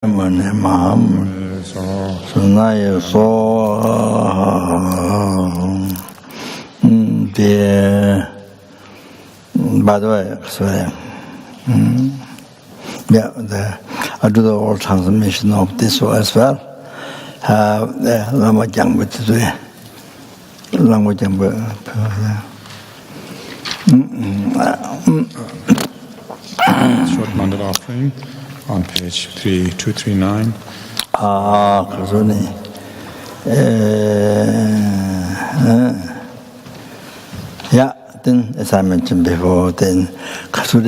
Maam Sunaya so the by the way, I do the oral transmission of this as well. Lama Chang with the language short mandala offering on page 3239. 그러네. Yeah, then as I mentioned before, then then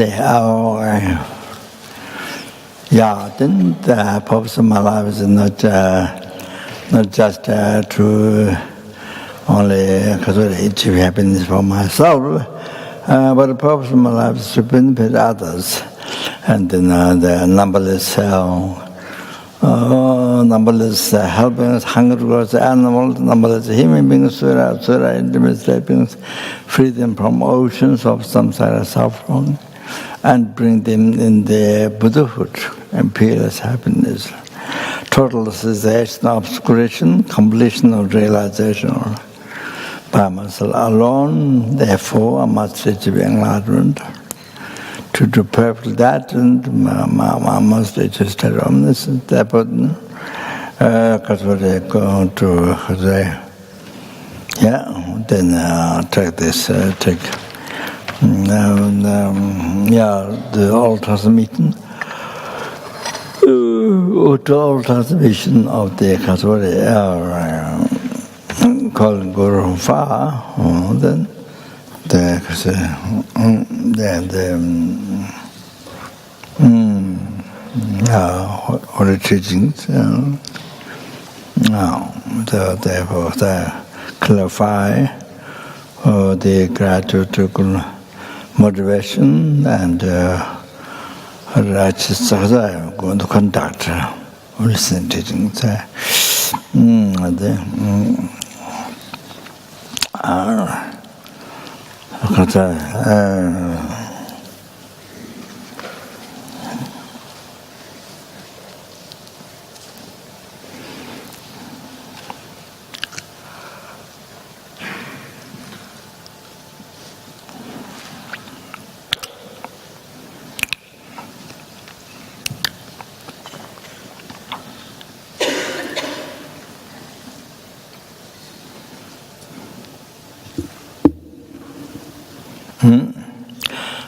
the purpose of my life is not just to only achieve happiness for myself, but the purpose of my life is to benefit others. And then the numberless helping hunger towards animals, numberless human beings, sura, intimate beings, free them from oceans of samsara suffering, and bring them in their Buddhahood and peerless happiness. Total cessation of obscuration, completion of realization. By myself alone, therefore, I must achieve enlightenment. To do perfect that, and I must achieve state of omniscience. Therefore, because we go to then take this, the old transmission. The old transmission of the Kaswari called Guru Afar, then the holy teachings. Therefore, they clarify the gratitude, motivation, and righteous going to conduct listening teachings.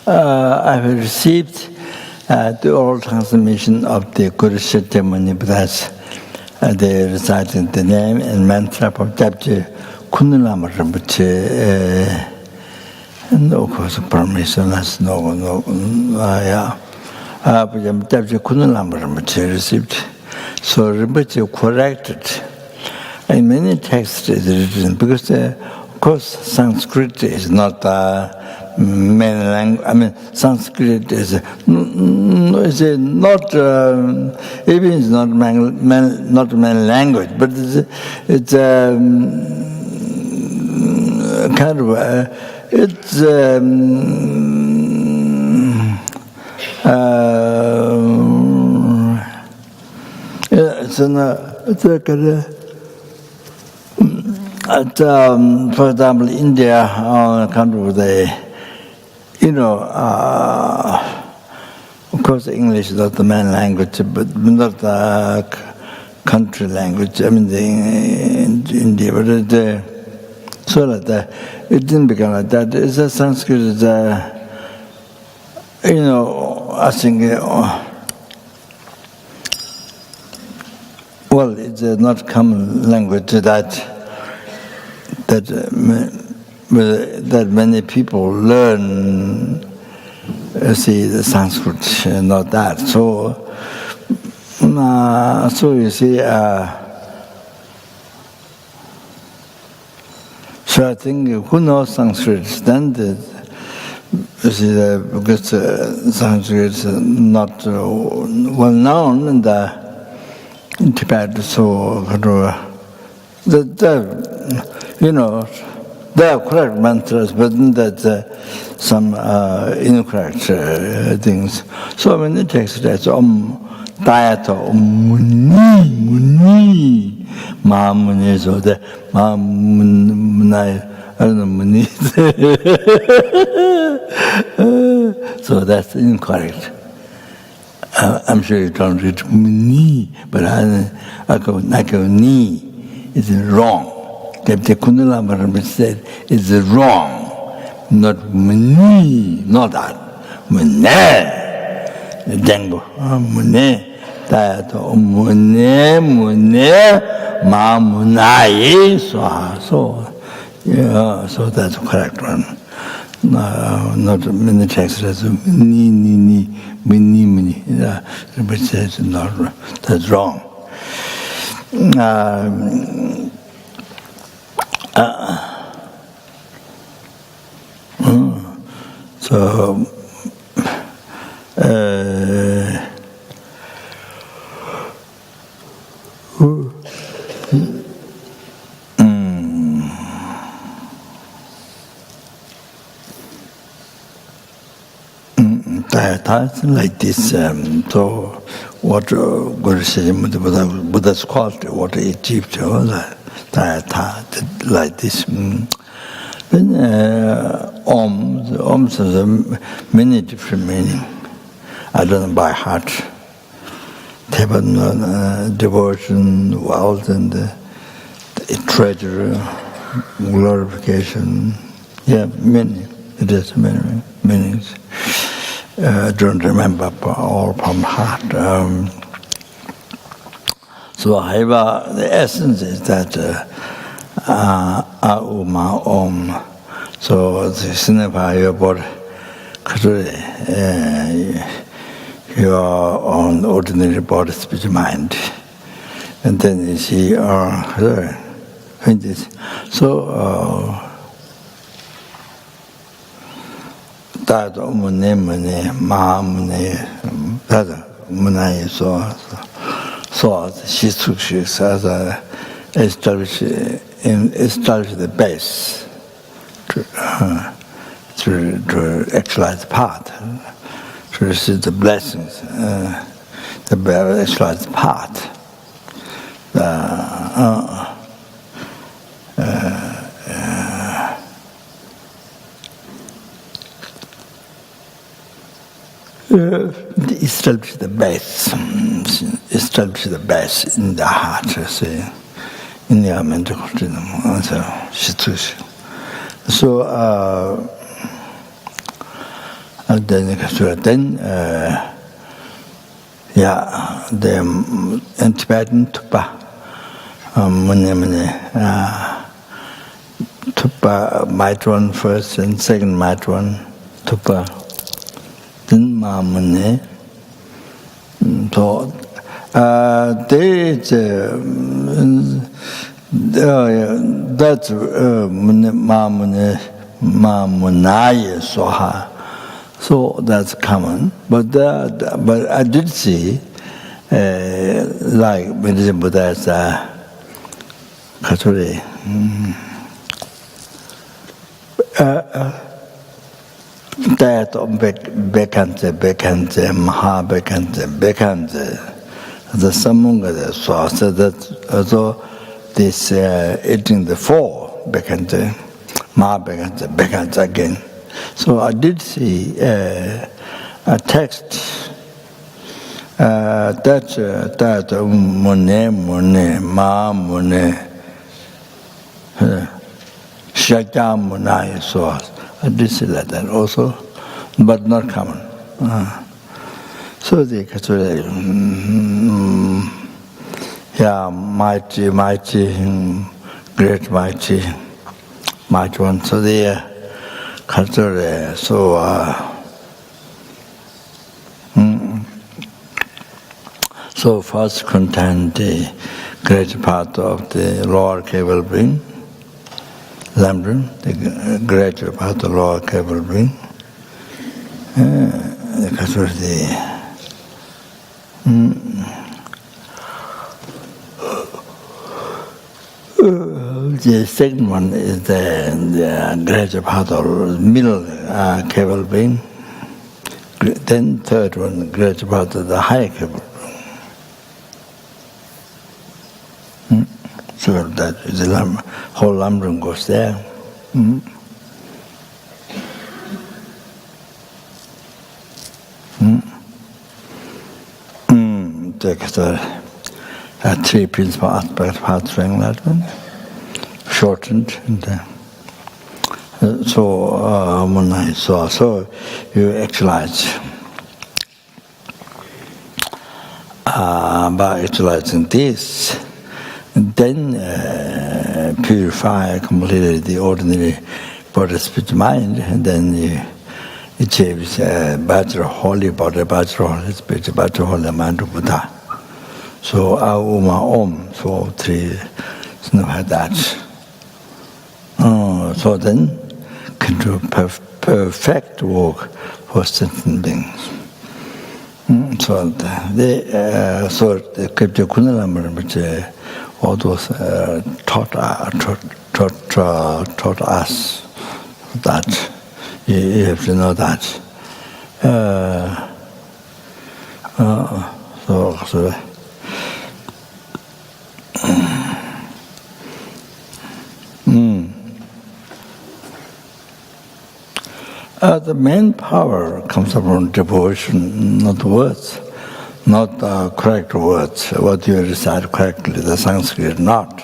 I have received the oral transmission of the Guru Shakyamuni Buddha. They recited the name and mantra of Dorje Chang Rinpoche. No cause of permission, that's no. Dorje Chang Rinpoche received. So Rinpoche corrected. In many texts it is written, because of course Sanskrit is not main language. I mean, Sanskrit is not even it's not main language, but it's kind of it's for example, India, kind of of course, English is not the main language, but not the country language. I mean, in India, but it didn't become like that. It's a Sanskrit. It's I think. Well, it's not common language that many people learn, the Sanskrit, not that. So you see, so I think who knows Sanskrit, then because Sanskrit is not well known in Tibet, so there are correct mantras, but that's some incorrect things. So when it takes that Tayato muni, Mahamuni, so the Mahamunai, I don't know, muni. So that's incorrect. I'm sure you don't read muni, but I go ni. It's wrong. The Kundala Maharaj said it's wrong. Not muni, not that. Mune. Dengo. Mune. Tayato mune, Mahamunai. So, yeah, so that's the correct one. Not many texts says ni, muni. But says not, that's wrong. So that's like this. So what Guru Shakyamuni Buddha's quality, what he achieved, like this. Then Om has many different meanings. I don't know by heart. Devotion, wealth, and treasure, glorification. Yeah, many. It has many meanings. I don't remember all from heart. So however, the essence is that Auma Om. So the signify your body, your own ordinary body, speech, mind, and then you see so. That mune, Mahamune, that Munai, so she took as establish the base to actualize the path, to receive the blessings, the actualize the path. Establish the base in the heart, in the mental freedom. So, then the Tibetan Tupa, Tupa Mitron first and second Mitron, Tupa. Then Mahamune. So that's Mahamunaya Soha. So that's common. But I did see like Dorje Buddha's Katsuri. That Bekante, Maha Bekante, the Samunga, so that also this eating the four Bekante, Maha Bekante again. So I did see a text that Mune, Maha Shakyamuni, so I did see that also, but not common. So the mighty, great mighty one. So the culture, so first contain the great part of the lower cable brain. Lambron, the greater part of the lower cable brain, because of the second one is the greater part of the middle cable brain. Then third one, greater part of the higher cable brain. So that the whole lumbering goes there. Take the 3 principal aspects of path to enlightenment, shortened. And, so you actualize. By actualizing this, then purify completely the ordinary body, spirit, mind, and then you achieve Vajradhara holy body, Vajradhara holy spirit, Vajradhara holy mind of Buddha. So Om, so 3, something like that. So then can do perfect work for sentient beings. So the Kipja Kunalamar, which all those taught us that you have to know that. The main power comes from devotion, not words, not correct words. What you recite correctly, the Sanskrit not.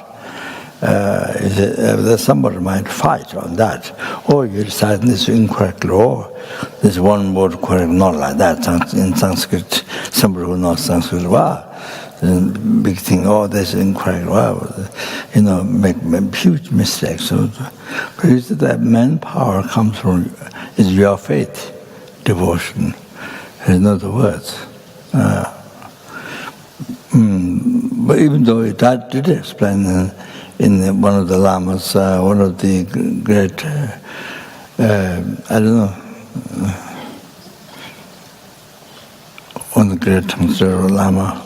Somebody might fight on that. Oh, you recite this incorrectly, or this one word correct, not like that. In Sanskrit, somebody who knows Sanskrit, wow, big thing, oh, this is incorrect, wow, make huge mistakes. So, the main power comes from is your faith, devotion, and not the words. But even though that did explain in one of the lamas, one of the great, one of the great lama,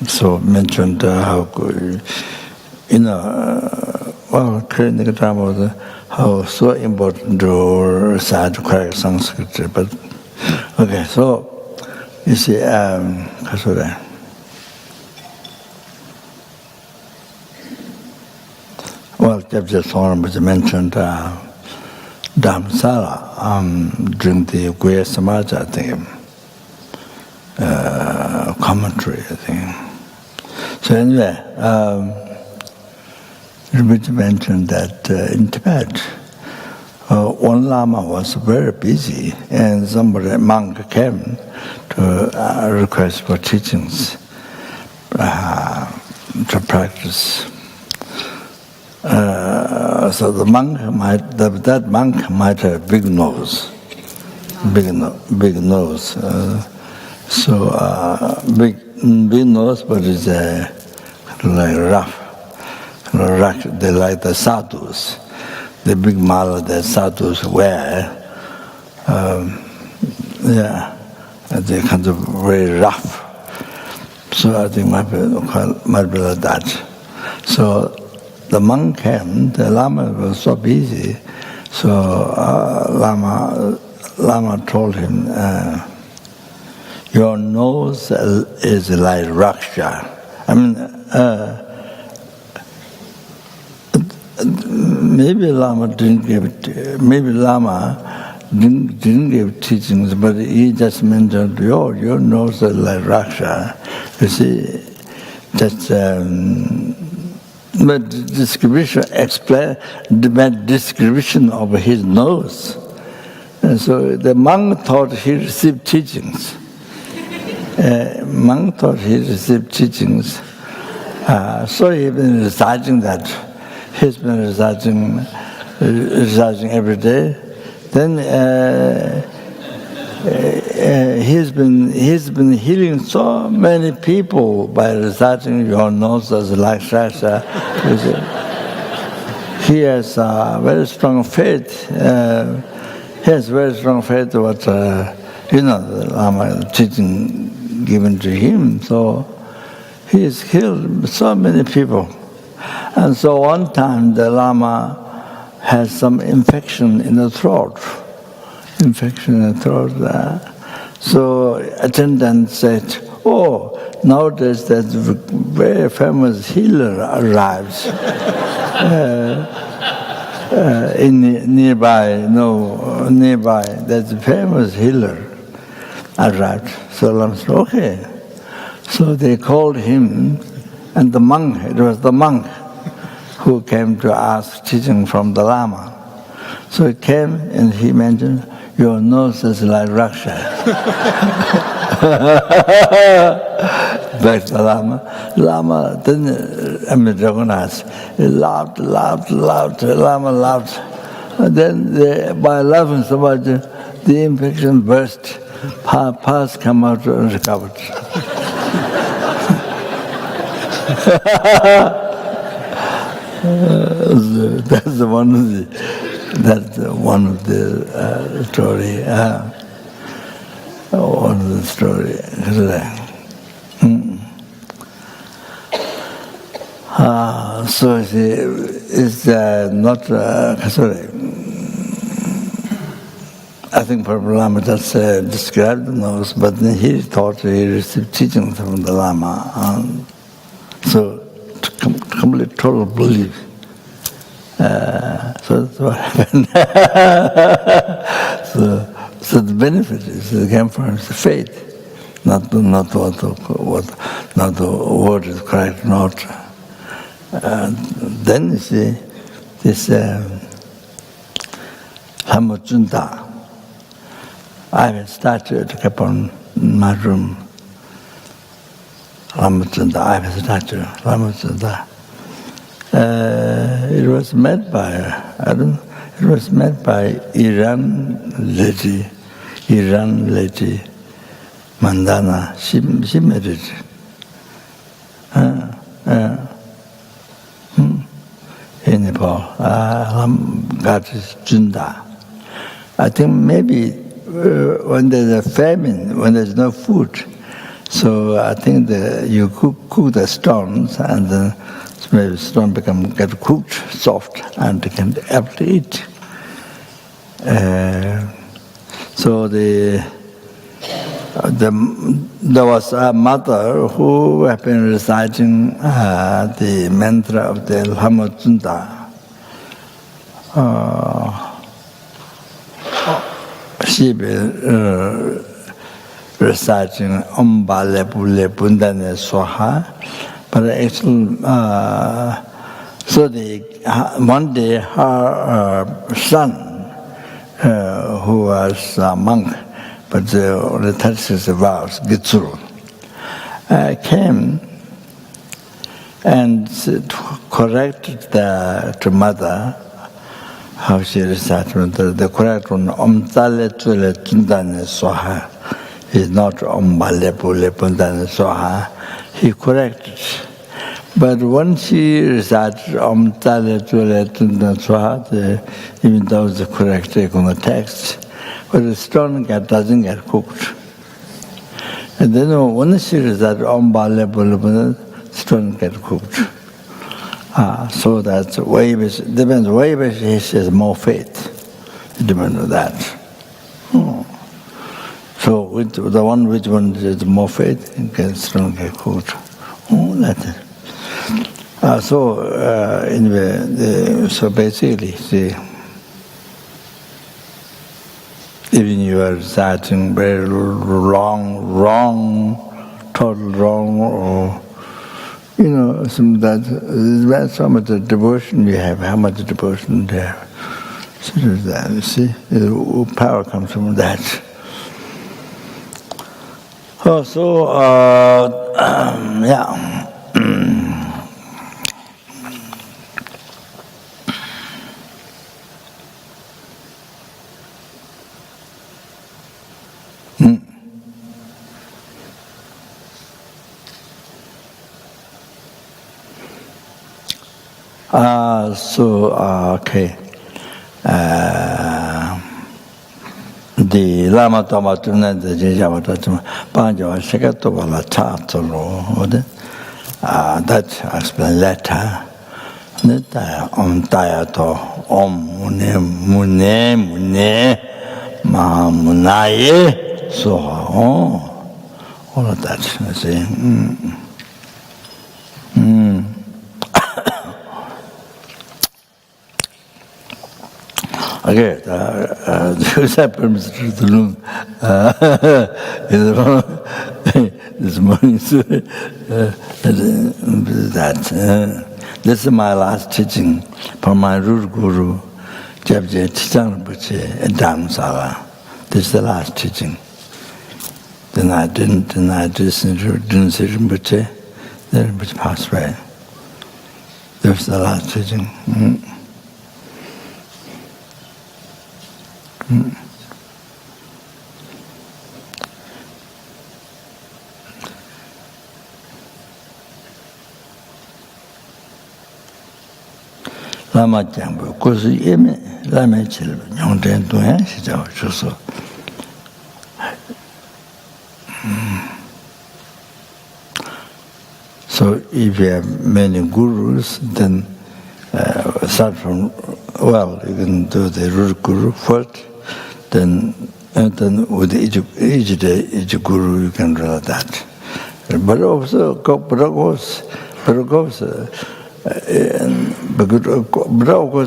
so mentioned how, how so important to recite correct Sanskrit. But okay, so you see, Chapter Sorum was mentioned Dhammasala during the Guya Samaja, I think, commentary, I think. So anyway, Rinpoche mentioned that in Tibet, one Lama was very busy, and a monk came to request for teachings to practice. So the monk that monk might have big nose, big nose. Big nose, but it's like rough. They like the sadhus, the big mala that sadhus wear. They're kind of very rough. So I think might be like that. So the monk came, the Lama was so busy, so Lama told him, your nose is like Raksha. I mean, maybe Lama didn't give teachings, but he just mentioned, your nose is like Raksha. You see, that's but description of his nose. And so the monk thought he received teachings. So he's been reciting that. He's been reciting every day. Then he's been healing so many people by reciting your nose as like Shasha. He has very strong faith. He has very strong faith what the Lama teaching given to him. So he has healed so many people. And so one time the Lama had some infection in the throat. So attendant said, oh, nowadays that very famous healer arrives nearby. There's a famous healer arrived. So Lama said, okay. So they called him, and it was the monk who came to ask teaching from the Lama. So he came and he mentioned, your nose is like Raksha. Back to the Lama. Lama didn't recognize. He laughed. Lama laughed. And then by laughing so much, the infection burst. Pus came out and recovered. That's one of the story. One of the story. So it's not sorry. I think Prabhupada Lama just described the nose, but then he thought he received teaching from the Lama. So complete total belief. So that's what happened. So the benefit came from the faith, not the word is correct, not. Then you see this Lamachunta. I have a statue to keep on in my room. Lamachunta, I have a statue, Lamachunta. It was made by Iran lady, Mandana. She made it. In Nepal, Gatis Junda. I think maybe when there's a famine, when there's no food, so I think you cook the stones and then maybe stone get cooked soft and they can able to eat. So there was a mother who had been reciting the mantra of the Lamachunta. She been reciting Om Bale Bule Bundane Swaha. But actually, so one day her son, who was a monk, but only 36 vows, Gitsuru, came and corrected to mother how she recited. The correct one, Om Tale Tule Tundane Swaha, is not Om Bale Bule Bundane Swaha. He corrected. But when she recited Om Tale Tule Tundane Swaha, even though it's the correct take on the text, but the stone doesn't get cooked. And then when she recited Om Bale Bule Bundane, stone get cooked. So that's depends. Way he says more faith. It depends on that. So the one which one is more faith, it can strong get cooked. That's it. Anyway, so basically, see, even you are reciting very wrong, total wrong, or some that depends so much of devotion you have, how much devotion there. So there's that. You see, the power comes from that. Oh, so yeah. Okay. The Lama Tama Tunan, the Javatam, Banjo, Shakatovala Tatalo, that explains later. Om Tayato, Om Mune, Mamunaye, so, all of that, you see. Okay, this happens to the room this morning. So, this is my last teaching from my root guru, Dorje Chang Rinpoche, in Dhammsala. This is the last teaching. Then I didn't see Rinpoche, then Rinpoche passed away. This was the last teaching. Lama Jambu, Kusu Yeme, Lama Chil, Yong Ten Tuan, Shijao Chuso. So if you have many gurus, then start from, well, you can do the root guru first, then with each guru you can do that. But also, of course,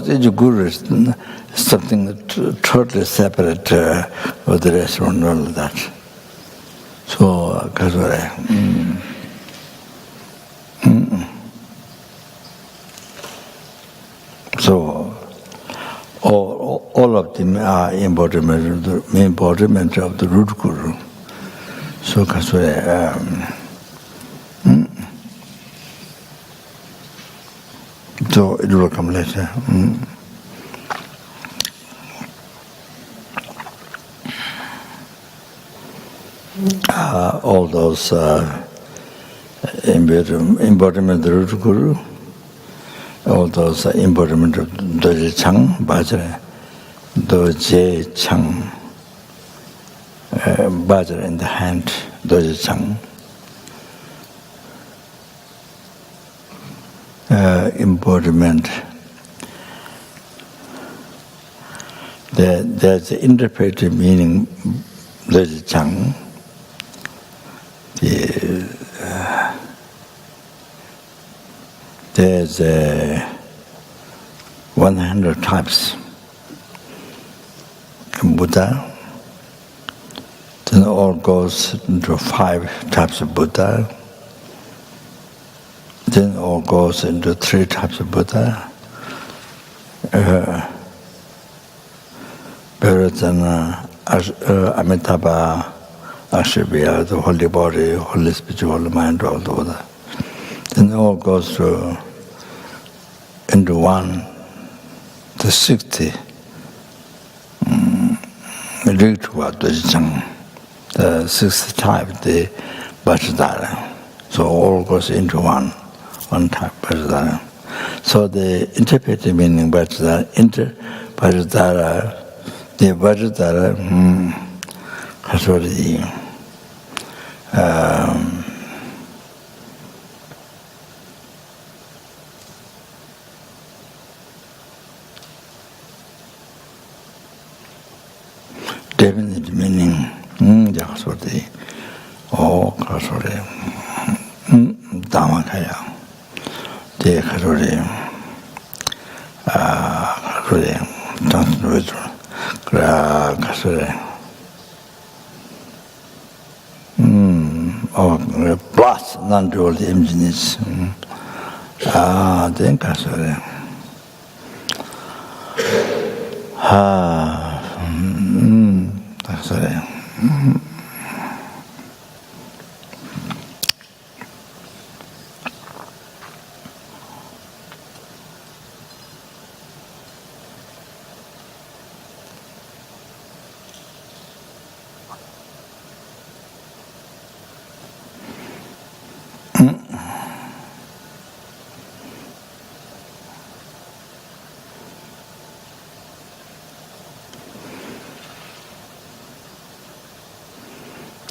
each guru is something totally separate with the rest and all of that. So, so all of them are embodiment of the root guru. So, so it will come later. All those embodiment of the root guru, all those embodiment of Dorje Chang, Vajradhara, Dorje Chang, Vajradhara in the hand, Dorje Chang. Embodiment. There's the interpretive meaning, Dorje Chang. There's 100 types in Buddha. Then all goes into 5 types of Buddha. Then all goes into 3 types of Buddha. Vajradhara, Amitabha, Ashibya, the holy body, holy speech, holy mind, all the Buddha. Then all goes into 1 to 60. The 60th type, the Vajradhara. So all goes into one type, Vajradhara. So the interpretive meaning Vajradhara, the Vajradhara has already definite meaning. Dhammakaya. De Karore. Plus non-dual images. Then Kasore. Kasore.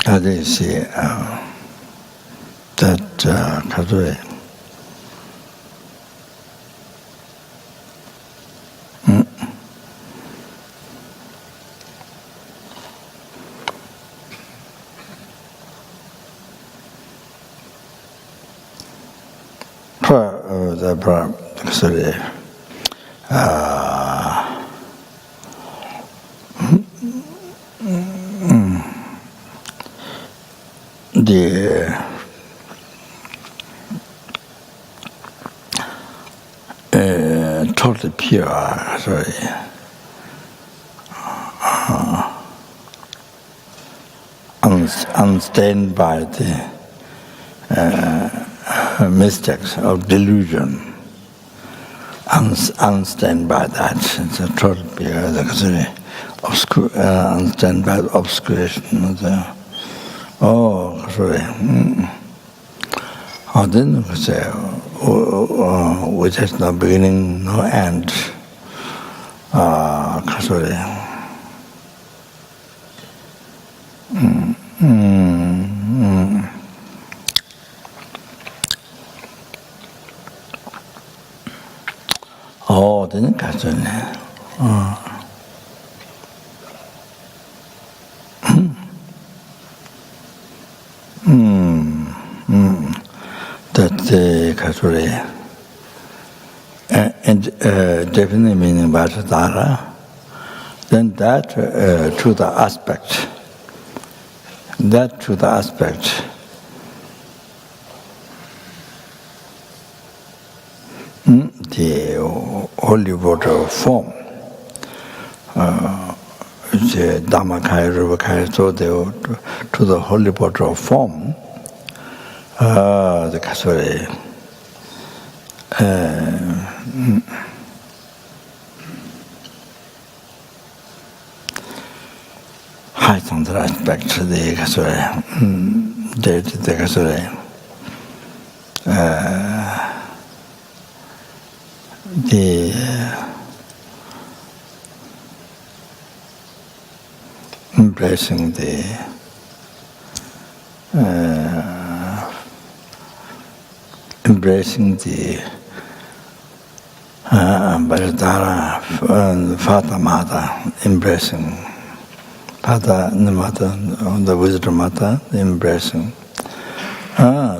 How do you see that Kadwe? totally pure, unstained by the mistakes of delusion, unstained by that. It's a total pure, unstained by obscuration. Then which has no beginning, no end. Then that definitely meaning Vajradhara, then that to the aspect, the holy water of form, the Dhammakaya, Rupakaya, so to the holy water of form, the Kasuri, high central aspect, the Kasuri, the Kasuri, the embracing the Vajradhara and Father Mother, embracing Father and the Mother, the Wisdom Mother, embracing.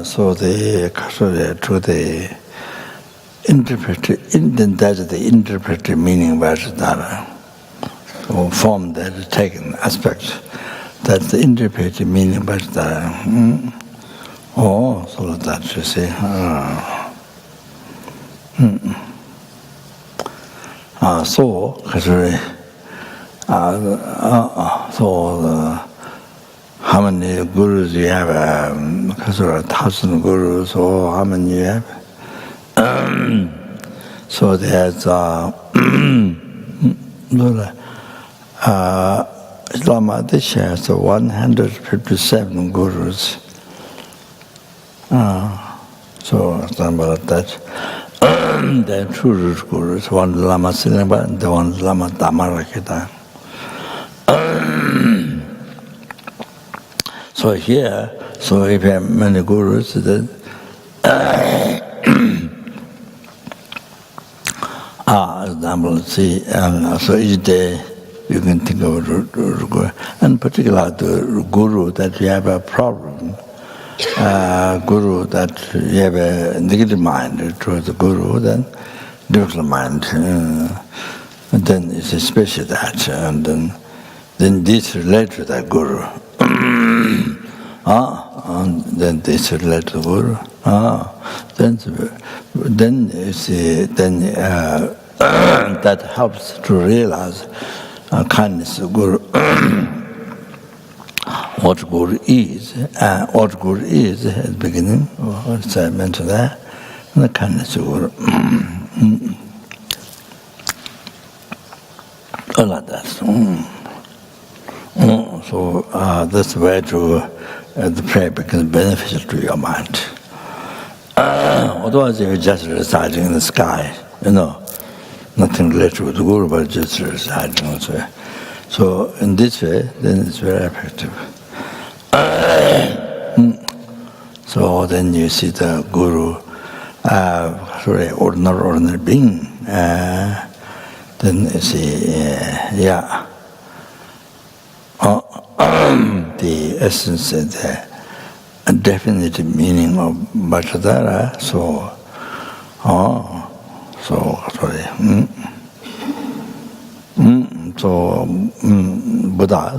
So the to the that's the interpreted meaning of Vajradhara, or form that is taken, aspect. That's the interpreted meaning of Vajradhara. So that you see. How many gurus you have? 1,000 gurus, or how many you have? So there's Islam has 157 gurus. So about that. There are two root gurus, one Lama Sinaba and the one Lama Dhammarakita. So here, so if you have many gurus, then example, see, so each day you can think of a guru, and particularly the guru that you have a problem, guru that you have a negative mind towards the guru, then difficult mind, and then it's especially that, and then this relate to that guru. And then this relate to the guru. Then you see, then that helps to realize kindness of guru. What guru is at the beginning, what I mentioned there, and the kindness of guru. All like that. So that's the way to the prayer becomes beneficial to your mind. Otherwise, you're just reciting in the sky, nothing related with the guru, but just reciting. So in this way, then it's very effective. So then you see the guru, ordinary being. Then you see, the essence, the definite meaning of Vajradhara. So Sorry. Buddha,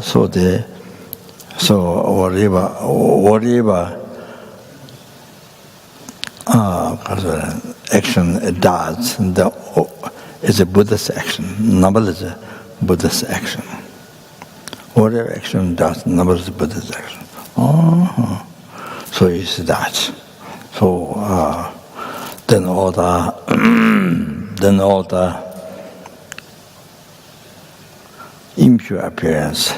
whatever action it does, it's a Buddhist action, numberless Buddhist action. Whatever action does, numberless Buddhist action. So you see that. So then all the impure appearance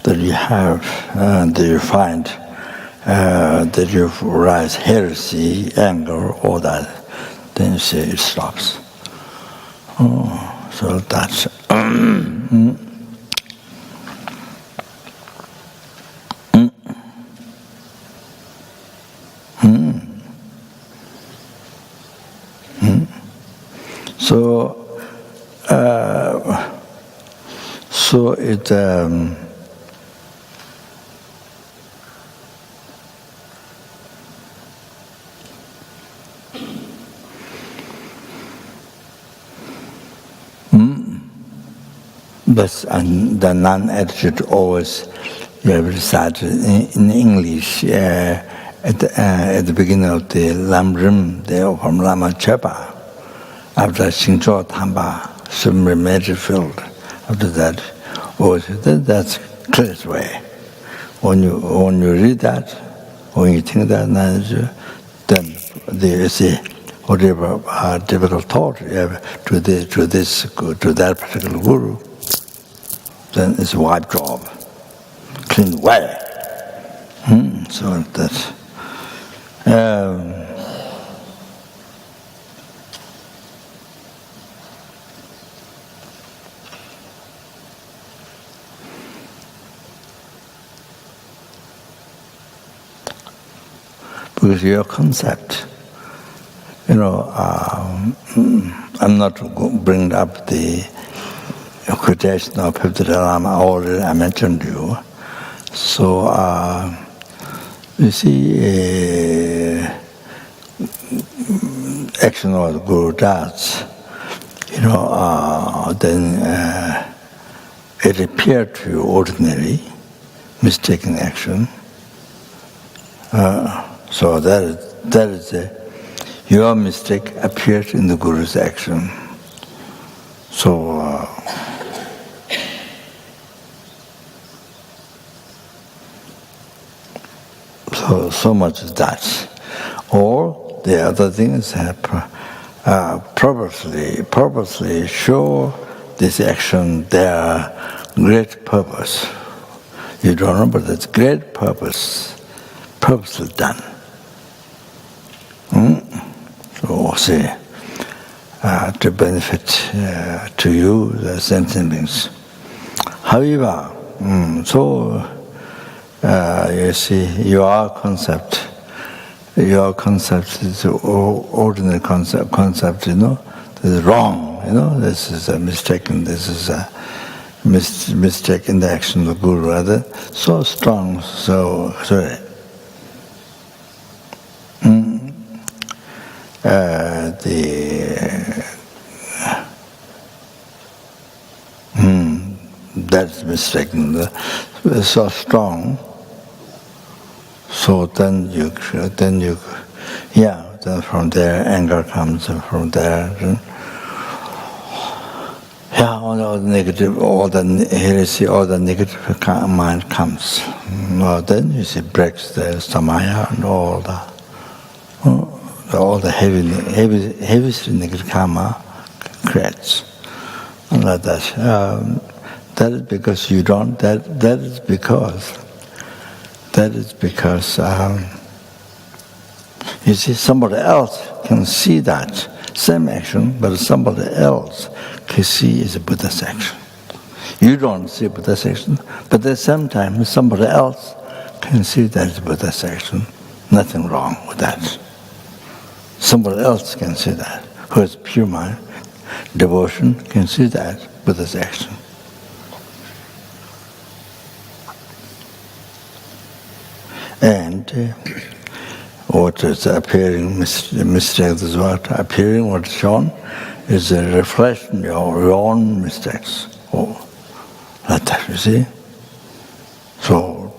that you have, that you find, that you rise heresy, anger, all that, then you see it stops. So that's So it but the non-attitude always you have recited in English at the beginning of the Lamrim, from Lama Chepa. After Shingcho Tamba, submarine magic field. After that, that's clear way. When you read that, when you think that, then there is a whatever difficult thought you have to that particular guru, then it's a wipe job, clean way. So that's. Because your concept, I'm not bringing up the quotation of Vajradhara, already I mentioned you. So, you see, action of the Guru does, then it appeared to you ordinary, mistaken action. So that is your mistake appeared in the Guru's action. So so much as that. Or the other things have purposely show this action their great purpose. You don't know, but it's great purposely done. So say to benefit to you, the sentient beings. However, you see, your concept is ordinary concept, is wrong, this is a mistaken, this is a mistake in the action of the Guru, rather, so strong, so sorry. That's mistaken, so strong. So then from there anger comes, from there, all the negative, all the heresy, all the negative mind comes. Then you see breaks the samaya and all the heavy negative karma creates, and like that. That is because you don't. That is because you see, somebody else can see that same action, but somebody else can see is a Buddha's action. You don't see Buddha's action, but at the same time, somebody else can see that it's Buddha's action. Nothing wrong with that. Somebody else can see that, who has pure mind, devotion, can see that Buddha's action. And what is appearing mistakes is what appearing, what is shown is a reflection of your own mistakes. Oh, like that, you see? So,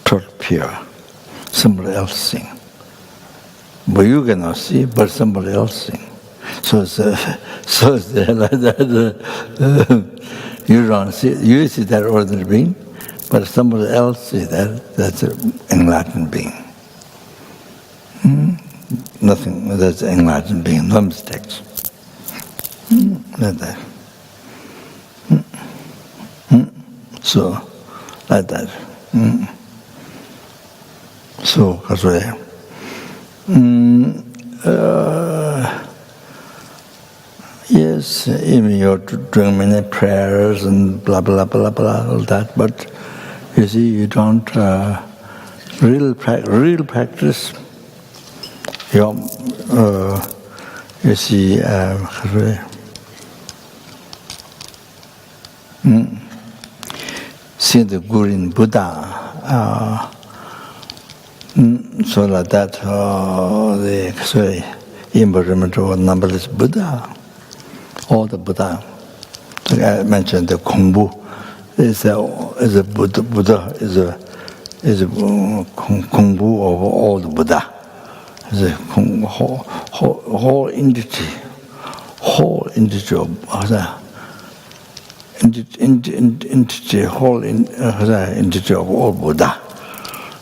total pure. Somebody else sing. But you cannot see, but somebody else sing. So it's like that. You don't see, you see that ordinary being, but somebody else see that, that's an enlightened being. Nothing, that's an enlightened being, no mistakes. Like that. So, like that. So, that's why. Yes, even you're doing many prayers and blah, blah, blah, blah, all that, but you see, you don't real practice. You see, see the Guru in Buddha, so like that, the embodiment of numberless Buddha, all the Buddha. I mentioned the Kongbu is a Buddha is a Kongbu of all the Buddha. Is a whole entity of entity, whole entity of all Buddha.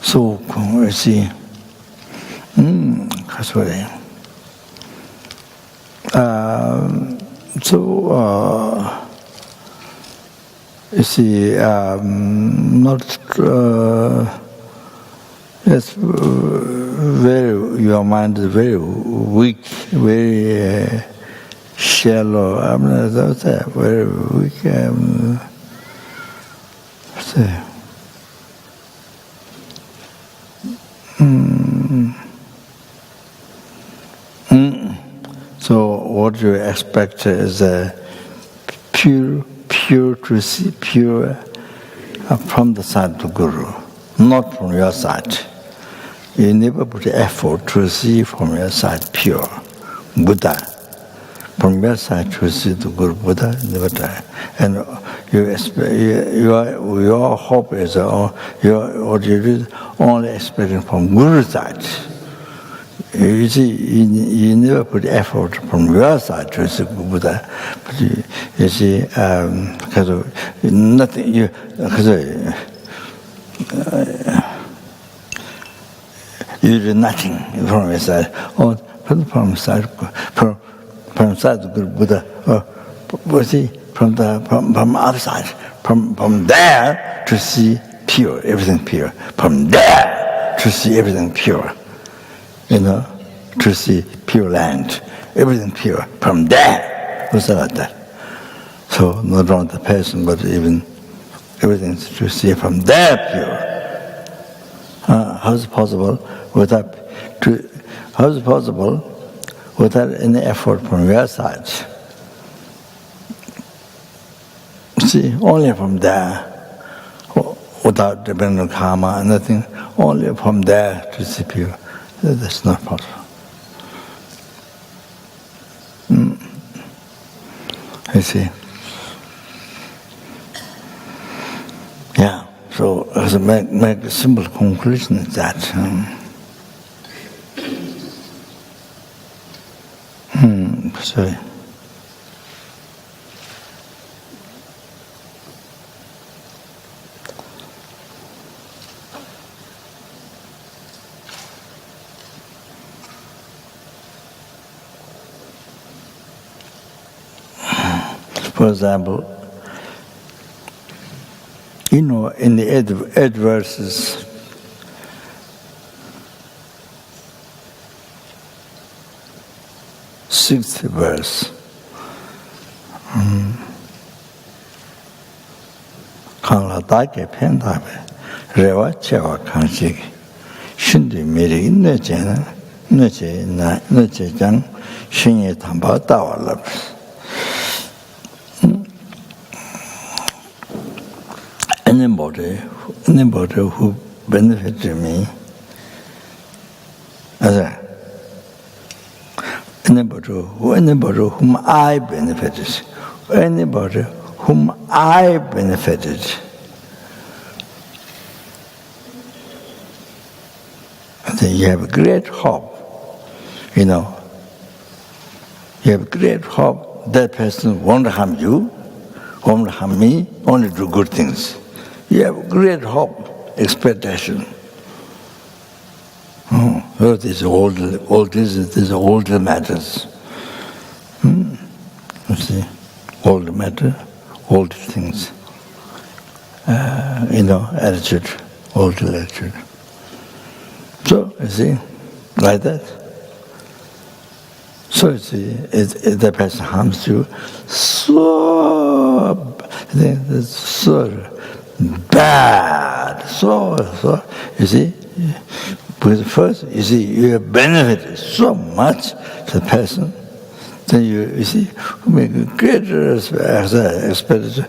So you see, that's what I am. You see, not it's very, your mind is very weak, very shallow. I mean, that's very weak. So what you expect is pure to see, pure from the side of the Guru, not from your side. You never put effort to see from your side pure Buddha. From your side to see the Guru Buddha, never try. And your hope is, what you do, only expecting from Guru's side. You see, you never put effort from your side to see Buddha. But you see, because of nothing, you do nothing from your side. Or from side of the Buddha. Or see, from other side, from there to see pure, everything pure. From there to see everything pure. To see pure land, everything pure. From there, what's like that? So not only the person, but even everything to see from there pure. How is it possible without any effort from your side? See, only from there, without depending on karma, nothing. Only from there to see pure. That's not possible. You see? Yeah. So, as a make a simple conclusion is that. Sorry. For example, in the eight verses, sixth verse, Kāngla tāke pēntāpe, rewa chewa kāngshiki, shundu miriki nöche jang, shunye tāmbā tāwa labs. Anybody who benefits me Anybody whom I benefited, anybody whom I benefited, then you have great hope, you know. You have great hope that person won't harm you, won't harm me, only do good things. You have great hope, expectation. Oh, these old matters. You see, old matter, old things. Attitude, old attitude. So, you see, like that. So, you see, if the person harms you, so bad, so, you see, because first, you see, you have benefited so much to the person, then you see, make a greater expenditure,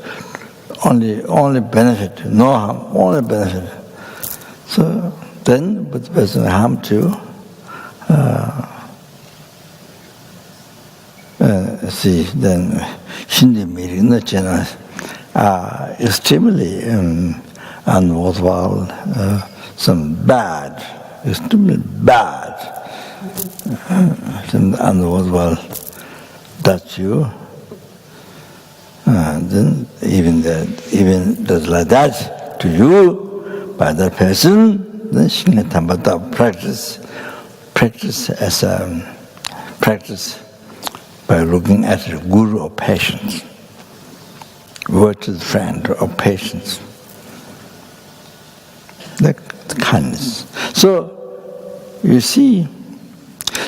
only benefit, no harm, only benefit. So then, but the person harmed you, see, then Hindi meeting, the channel are extremely unworthwhile, some bad, extremely bad, some unworthwhile touch you. Then even does like that to you by that person, then Shingatambata practice as a practice by looking at the guru of patience, virtuous friend of patience, the kindness. So you see,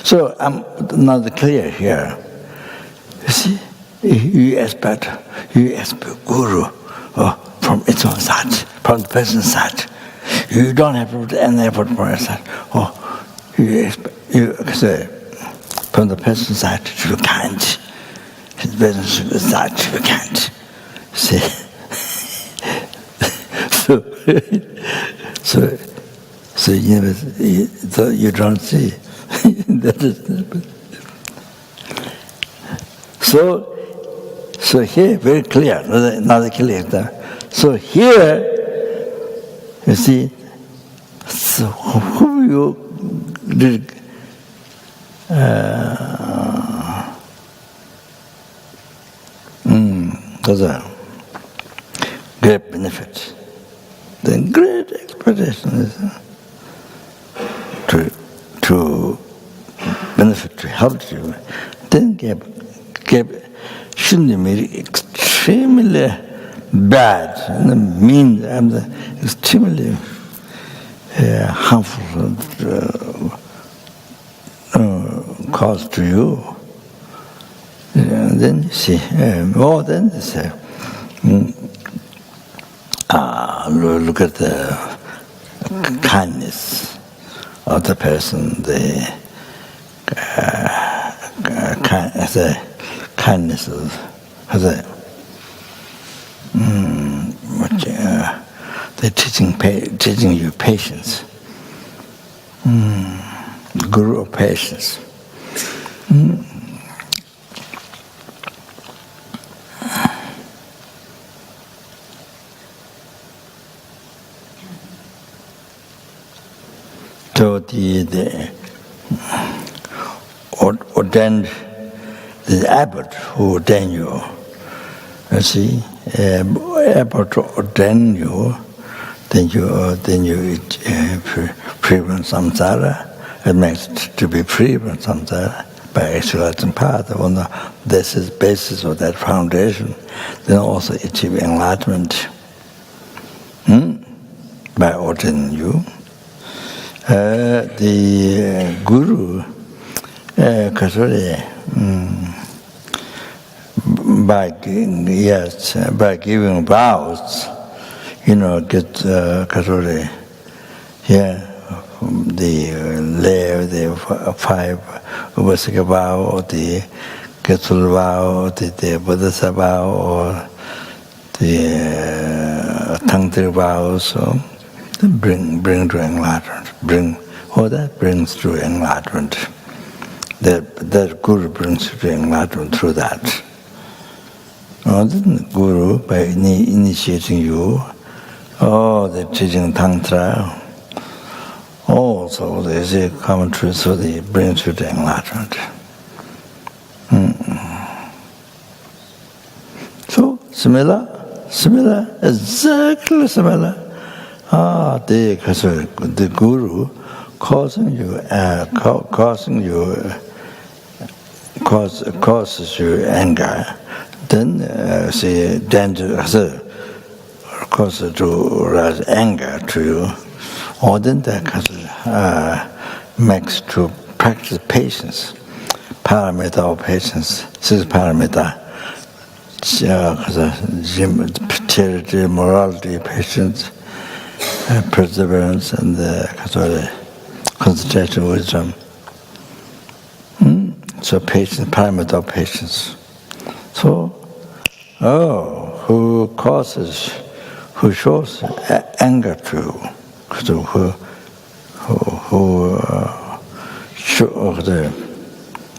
so I'm not clear here. You see, you expect guru from its own side, from the person's side. You don't have to put any effort from your side. You say, from the person's side to be kind. His person's side to be kind. See? so you don't see. That is, so here, very clear, another clear. So here, you see, so who you did there's a great benefit. The great expectation is to benefit, to help you. Then shouldn't be extremely bad, mean, extremely harmful cause to you. And then you see, then you say, look at the kindness of the person, the kindness of they're teaching you patience. Guru of patience. So the ordained, the abbot who ordained you, see, abbot ordained you, then you free from samsara. It makes to be free from samsara by actualizing path. This is basis of that foundation. Then also achieve enlightenment by ordaining you. The guru, by giving vows, get the 5 Upasika vow, or the Ketul vow, or the Buddhasa vow, or the Tangtir vow, so bring to enlightenment, bring Oh, that brings to enlightenment. That Guru brings you to enlightenment through that. Oh, the Guru, by initiating you, the teaching Tantra, also there's a common truth, so it brings you to enlightenment. So, similar, exactly similar. The Guru causes you anger, then danger causes to rise anger to you, or then that makes to practice patience, parameter of patience, six parameter, charity, morality, patience, perseverance, and concentration, wisdom. So patience, parameter of patience. So, who shows anger to you, who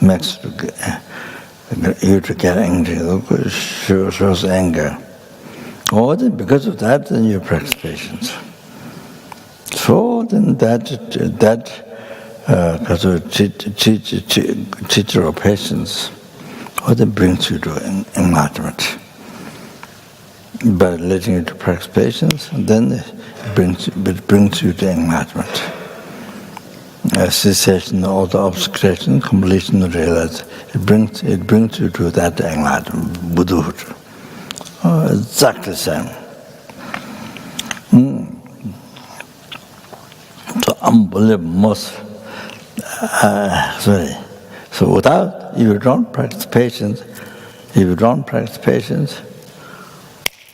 makes you to get angry, shows anger. Or then because of that, then you practice patience. So then that teacher of patience, or then brings you to enlightenment. By letting you to practice patience, then it brings you to enlightenment. Cessation, all the obscuration, completion of realization, it brings you to that enlightenment, Buddhahood. Exactly the same. So unbelievable, So if you don't practice patience,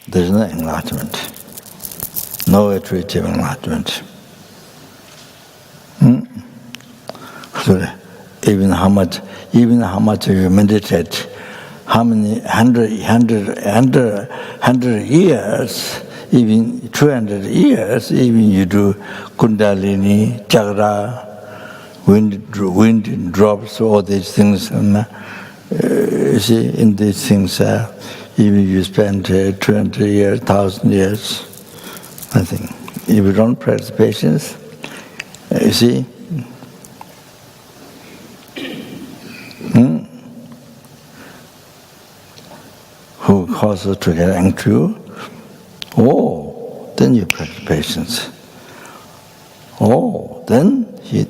there's no enlightenment. No way to achieve enlightenment. So even how much you meditate, how many hundred years, even 200 years, even you do Kundalini, Chakra, wind drops, all these things. And, you see, in these things, even you spend 200 years, 1,000 years, nothing. If you don't practice patience, you see, who causes to get angry? Then you practice patience. Then he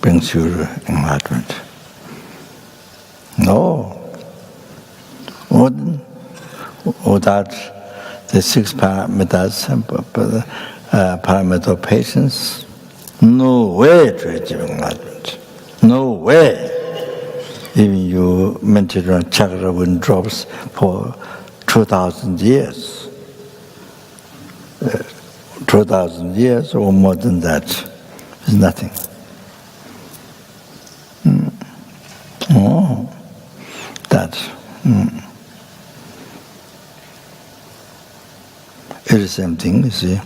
brings you to enlightenment. Without the six parameters, parameter of patience, no way to achieve enlightenment. No way. Even you meditate on chakra wind drops for 2,000 years. 2,000 years or more than that is nothing. It's the same thing, you see.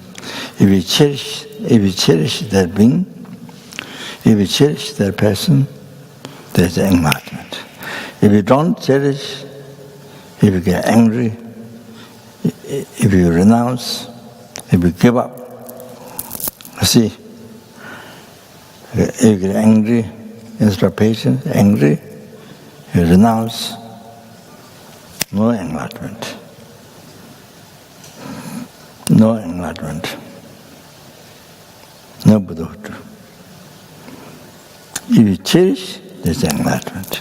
If you cherish that being, if you cherish that person, there's enlightenment. If you don't cherish, if you get angry, if you renounce, if you give up, you see, if you get angry, instead of patient, angry, you renounce, no enlightenment. No enlightenment. No Buddhahood. If you cherish, there's enlightenment.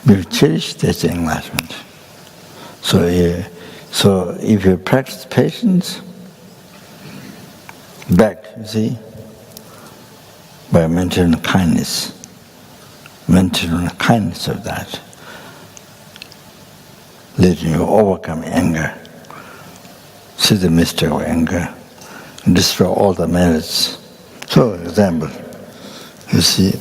If you cherish, there's enlightenment. So if you practice patience, back, you see, by maintaining kindness of that, letting you overcome anger, see the mistake of anger, and destroy all the merits. So, example, you see,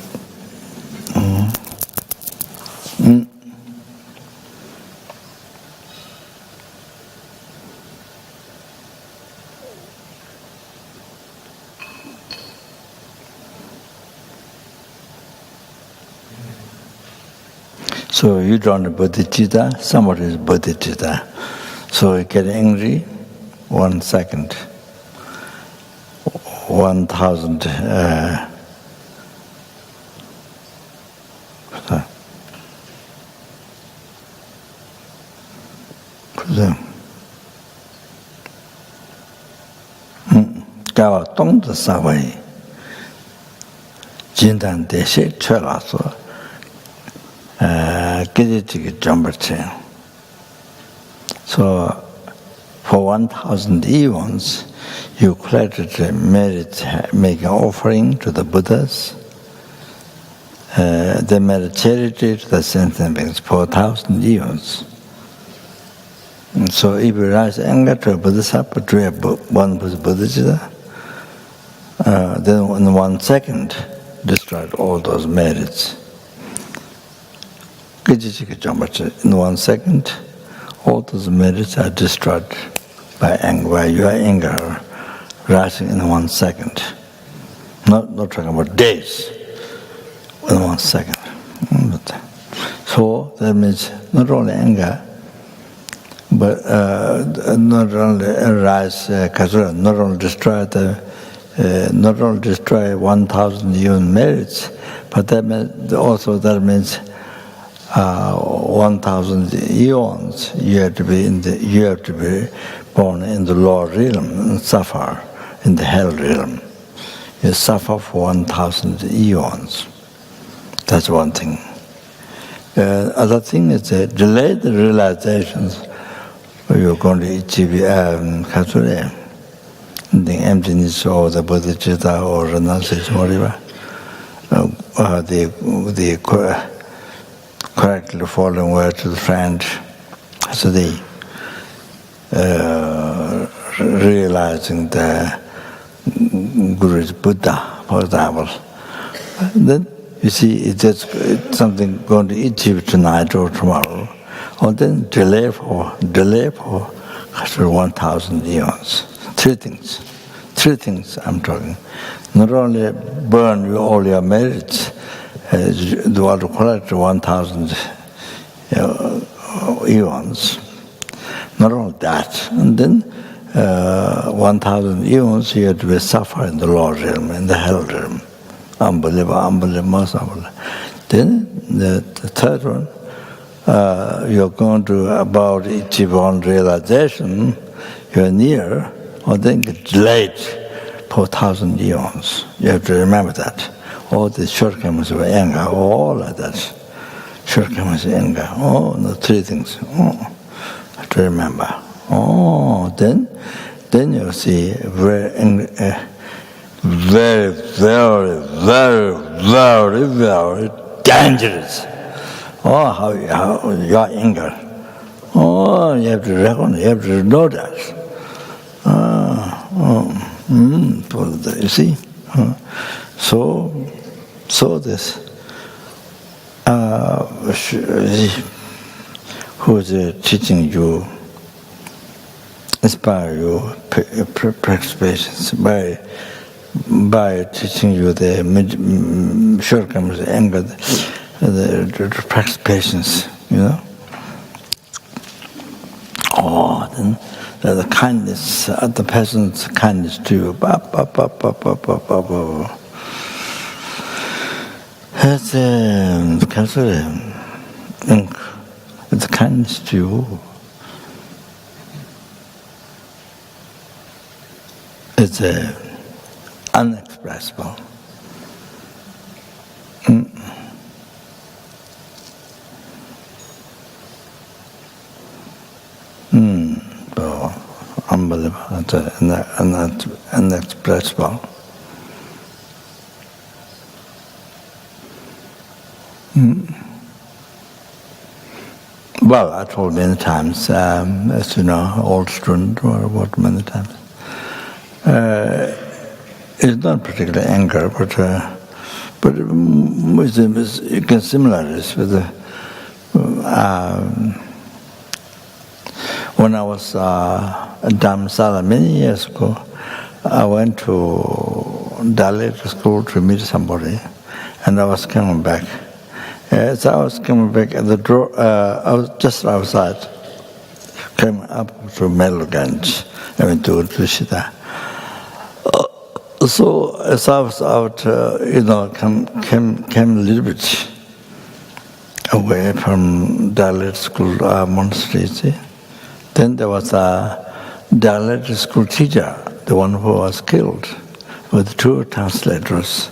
So you don't have bodhicitta, somebody is bodhicitta. So you get angry, 1 second, 1,000. Gawa Tong the Savai, Jindan de She Chelaso, Giditi Jumberchain. So for 1,000 eons, you collected merit, make an offering to the Buddhas. They made charity to the sentient beings for 1,000 eons. And so if you rise anger to a bodhisattva, to one bodhicitta, then in 1 second, destroyed all those merits. In 1 second, all those merits are destroyed by anger, by your anger rising in 1 second. Not talking about days, in 1 second. So that means not only anger, but not only arise, not only destroy 1,000 eon merits, but that means also 1,000 eons you have to be born in the lower realm and suffer in the hell realm. You suffer for 1,000 eons. That's one thing. Other thing is delayed realizations. You're going to achieve the emptiness or the bodhicitta or renunciation, whatever. The correctly following word to the friend. So the realizing the Guru is Buddha, for example. Then you see it's something going to achieve tonight or tomorrow. Or then delay for 1,000 eons. Three things I'm talking. Not only burn all your merits, you want to collect 1,000 eons. Not only that, and then 1,000 eons you have to suffer in the lower realm, in the hell realm. Unbelievable, most unbelievable. Then the third one, you're going to about achieve one realization, you're near, or then get delayed for 1,000 eons. You have to remember that. All the shortcomings of anger, all like that. Shortcomings of anger, the three things. Have to remember. Then you see very, very, very, very, very, very dangerous. How your anger. You have to recognize, you have to know that. You see? So this who is teaching you, inspire you, practice patience by teaching you the shortcomings, the anger, the practice patience, you know. Then the kindness, the person's kindness to you. It's kindness to you. It's unexpressible. Unbelievable, it's unexpressible. Well, I told many times, as you know, old student or what many times. It's not particularly anger, but you can similarize with when I was in Dharamsala many years ago, I went to Dalit school to meet somebody, and I was coming back, As I was coming back at the door, I was just outside, came up to Meloganj, I went to Trishita. So as I was out, came a little bit away from Dalit school monastery. See? Then there was a Dalit school teacher, the one who was killed, with two translators,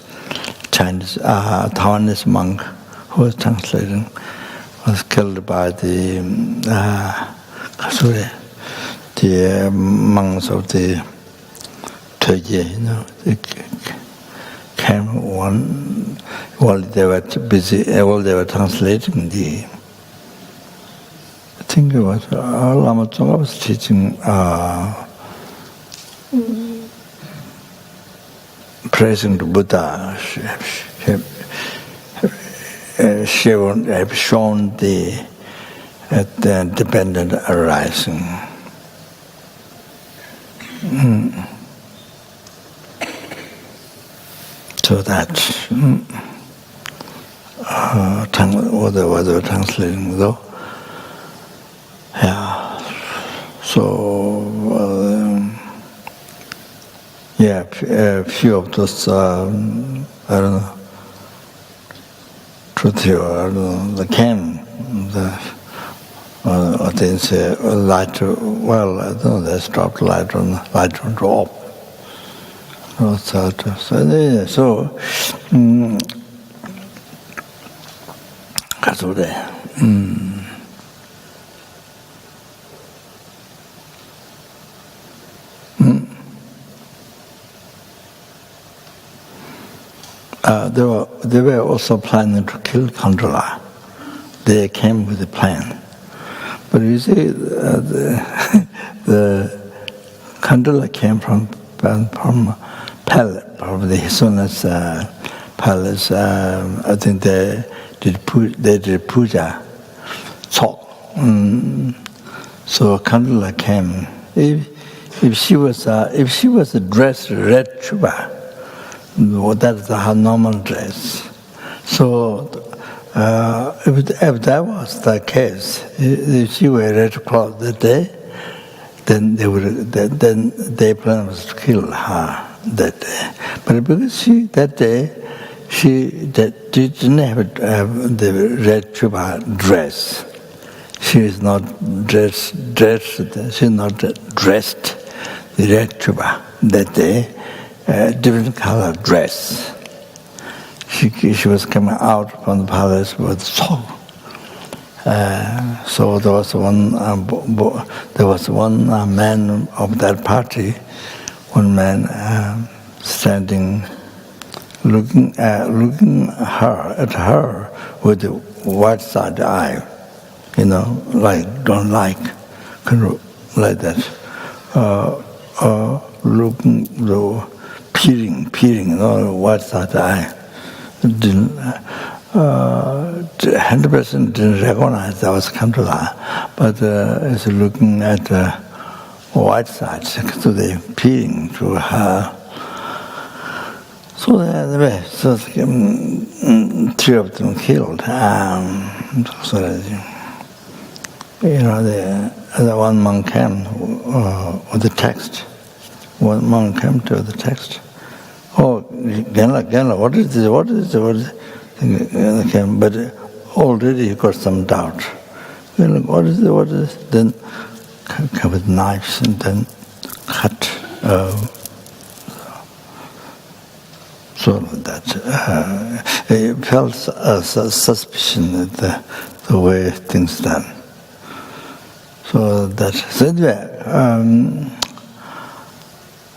Chinese, Taiwanese monk who was translating, was killed by the monks of the Dorje, they came while they were busy, while they were translating I think it was Lama Tsonga was teaching praising the Buddha. She would have shown the dependent arising. So that what they were translating though. Yeah. So a few of those I don't know, truth or I don't know, the came they say light. Well, I don't know. They stopped light on drop. So they were also planning to kill Khandala. They came with a plan. But you see, the Khandala came from palace, from the Hisuna's palace. I think they did puja, talk. So Khandala came. If she was dressed red chuba, that's her normal dress. So if that was the case, if she wore red cloth that day, then their plan was to kill her that day. But because that day didn't have the red chuba dress, she is not dressed. She's not dressed the red chuba that day. Different color dress. She was coming out from the palace with soul. So there was one man of that party, one man standing, looking at her with the white side eye, like don't like, kind of like that, looking though. Peering, white side eye. 100% didn't recognize that was Khandala, but is looking at the white side, so they peering to her. So anyway, three of them killed. So the one monk came with the text. One monk came to the text. Oh, Genla, what is this? What is this? But already he got some doubt. What is this? Then come with knives and then cut. So that he felt a suspicion at the way things done. So that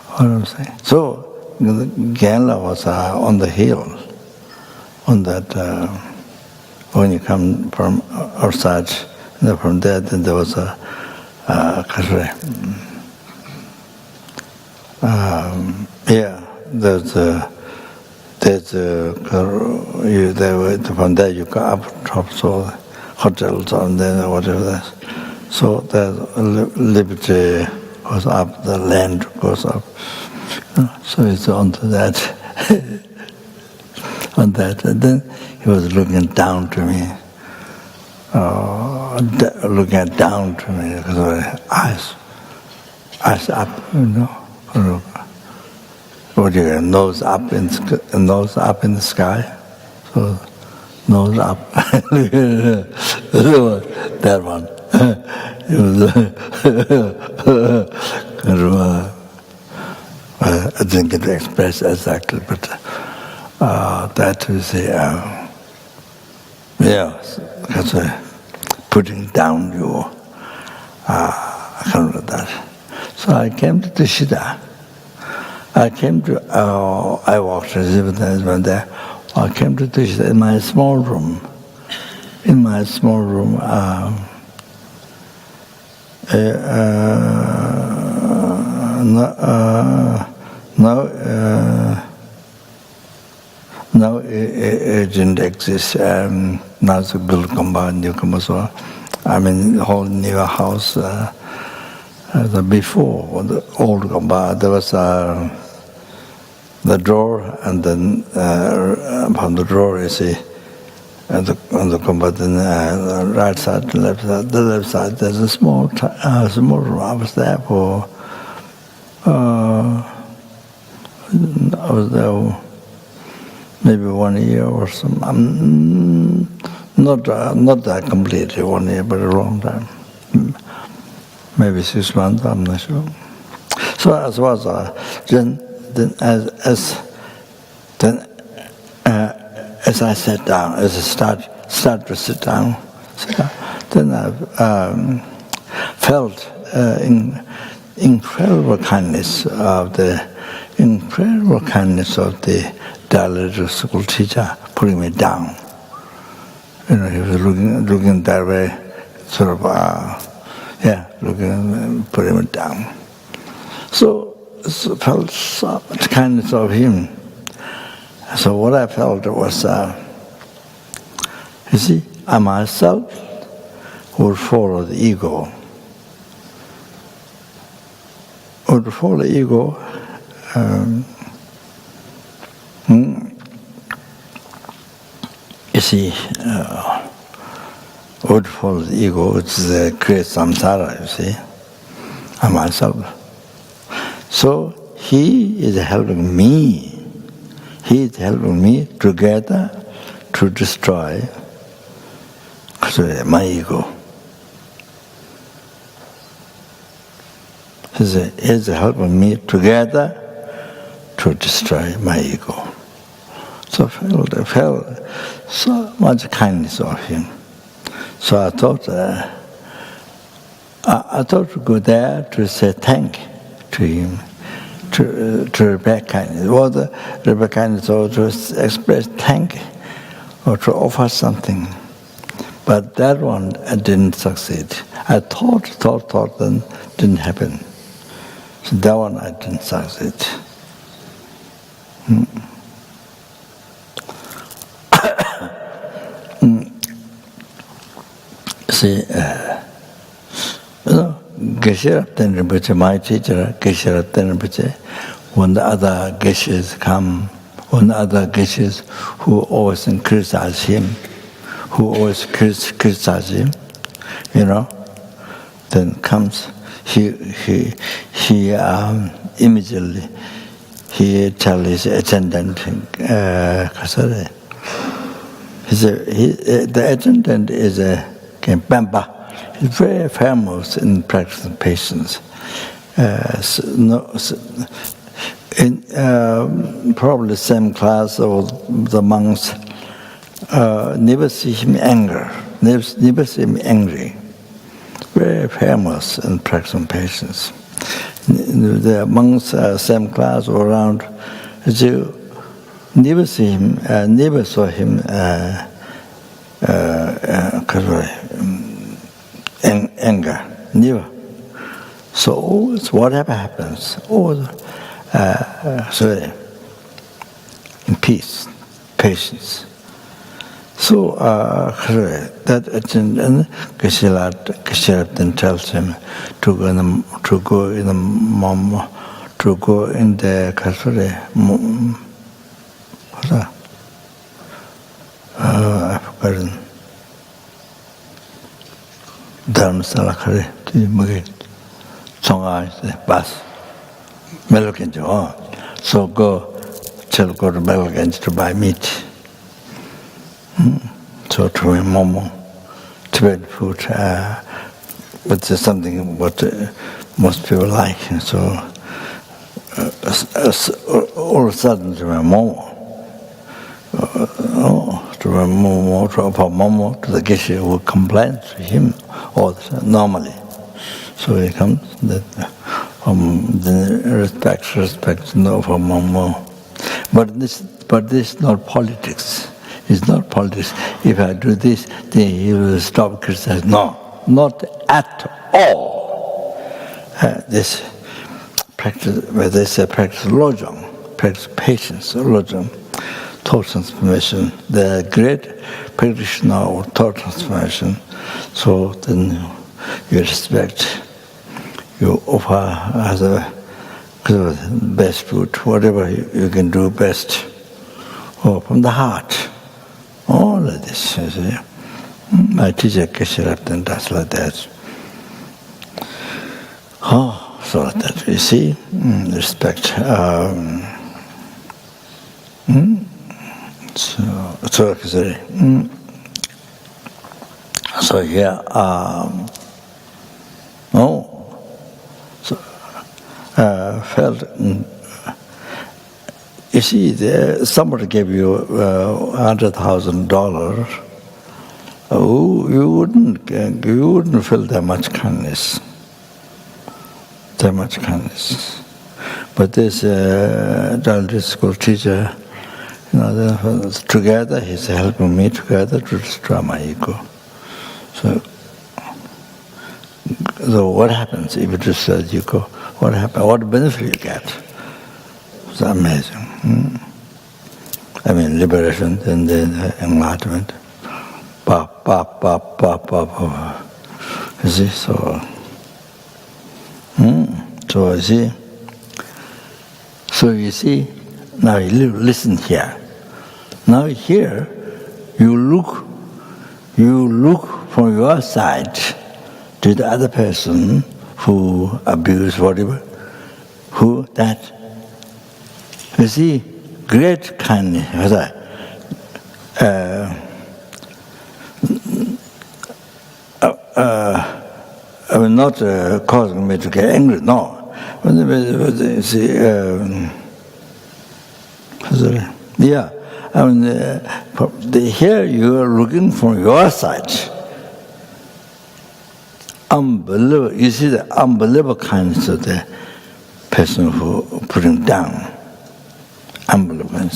what am I saying? So Genla was on the hill, on that when you come from outside, from there, then there was a from there you go up top, so hotels on there, whatever that. So the liberty goes up, the land goes up. So it's onto that. on that. And then he was looking down to me, looking down to me, because eyes up, what do you get, nose up in the sky, so nose up. That one. It was I didn't get to express exactly, but that is that's putting down your kind of that. So I came to Tishida. I walked there. I came to Tishida in my small room. No, it didn't exist. Now it's a built compound, new compound. I mean, the whole new house. Before the old compound, there was the door, and then upon the door, you see, on the compound, the right side, the left side. The left side, there's a small room. I was there for. I was there maybe 1 year or something. Not that completely 1 year, but a long time. Maybe 6 months. I'm not sure. So as was then as I sat down, as I start to sit down, then I felt incredible kindness of the dialectical school teacher putting me down. He was looking that way, sort of, putting me down. So felt so much kindness of him. So what I felt was, you see, I myself would follow the ego. Would follow the ego. You see, would follow the ego, which creates samsara, you see, I myself. So he is helping me. He is helping me together to destroy my ego. He is helping me together to destroy my ego. So I felt so much kindness of him. So I thought to go there to say thank to him, to repay kindness. Or the repay kindness, or to express thank, or to offer something. But that one I didn't succeed. I thought, then didn't happen. So that one I didn't succeed. See, Geshe Rinpoche, my teacher, Geshe Rinpoche, when the other Geshes come, when the other Geshes who always criticize him, then comes, he immediately, he tells his attendant, the attendant is a Bamba. He's very famous in practicing patience. In probably the same class of the monks, never see him never see him angry. Very famous in practicing patience. The monks, same class or around, you never saw him anger, never. So always, whatever happens, always in peace, patience. So that attendant, Geshe then tells him to go in the I've forgotten. Dharamsala Khare, Songa, Bas, Melokanjo. So go to Melokanjo to buy meat. So to my momo, Tibetan food, but there's something what most people like. So all of a sudden to my momo, to my momo, to the geshe who complains to him all the time, normally. So he comes that the respect no for momo. But this is not politics. It's not politics. If I do this, then he will stop criticizing. No, not at all. This practice, where they say practice lojong, practice patience, lojong, thought transformation. The great practitioner of thought transformation. So then you respect, you offer as a best food, whatever you can do best, or from the heart. All of this, you see. My teacher Kesharaptan does like that. Oh, so like that, you see, respect. So here, felt. You see, somebody gave you $100,000. You wouldn't feel that much kindness. But this elementary school teacher, together he's helping me together to destroy my ego. So what happens if you destroy the ego? What happens? What benefit you get? It's amazing. I mean, liberation and then enlightenment. You see, so you see. So you see, now you listen here. Now here, you look from your side to the other person who abused whatever, you see, great kindness. I mean, not causing me to get angry, no. See, yeah, I mean, here you are looking from your side. Unbelievable, you see the unbelievable kindness of the person who put him down. Unbelievable.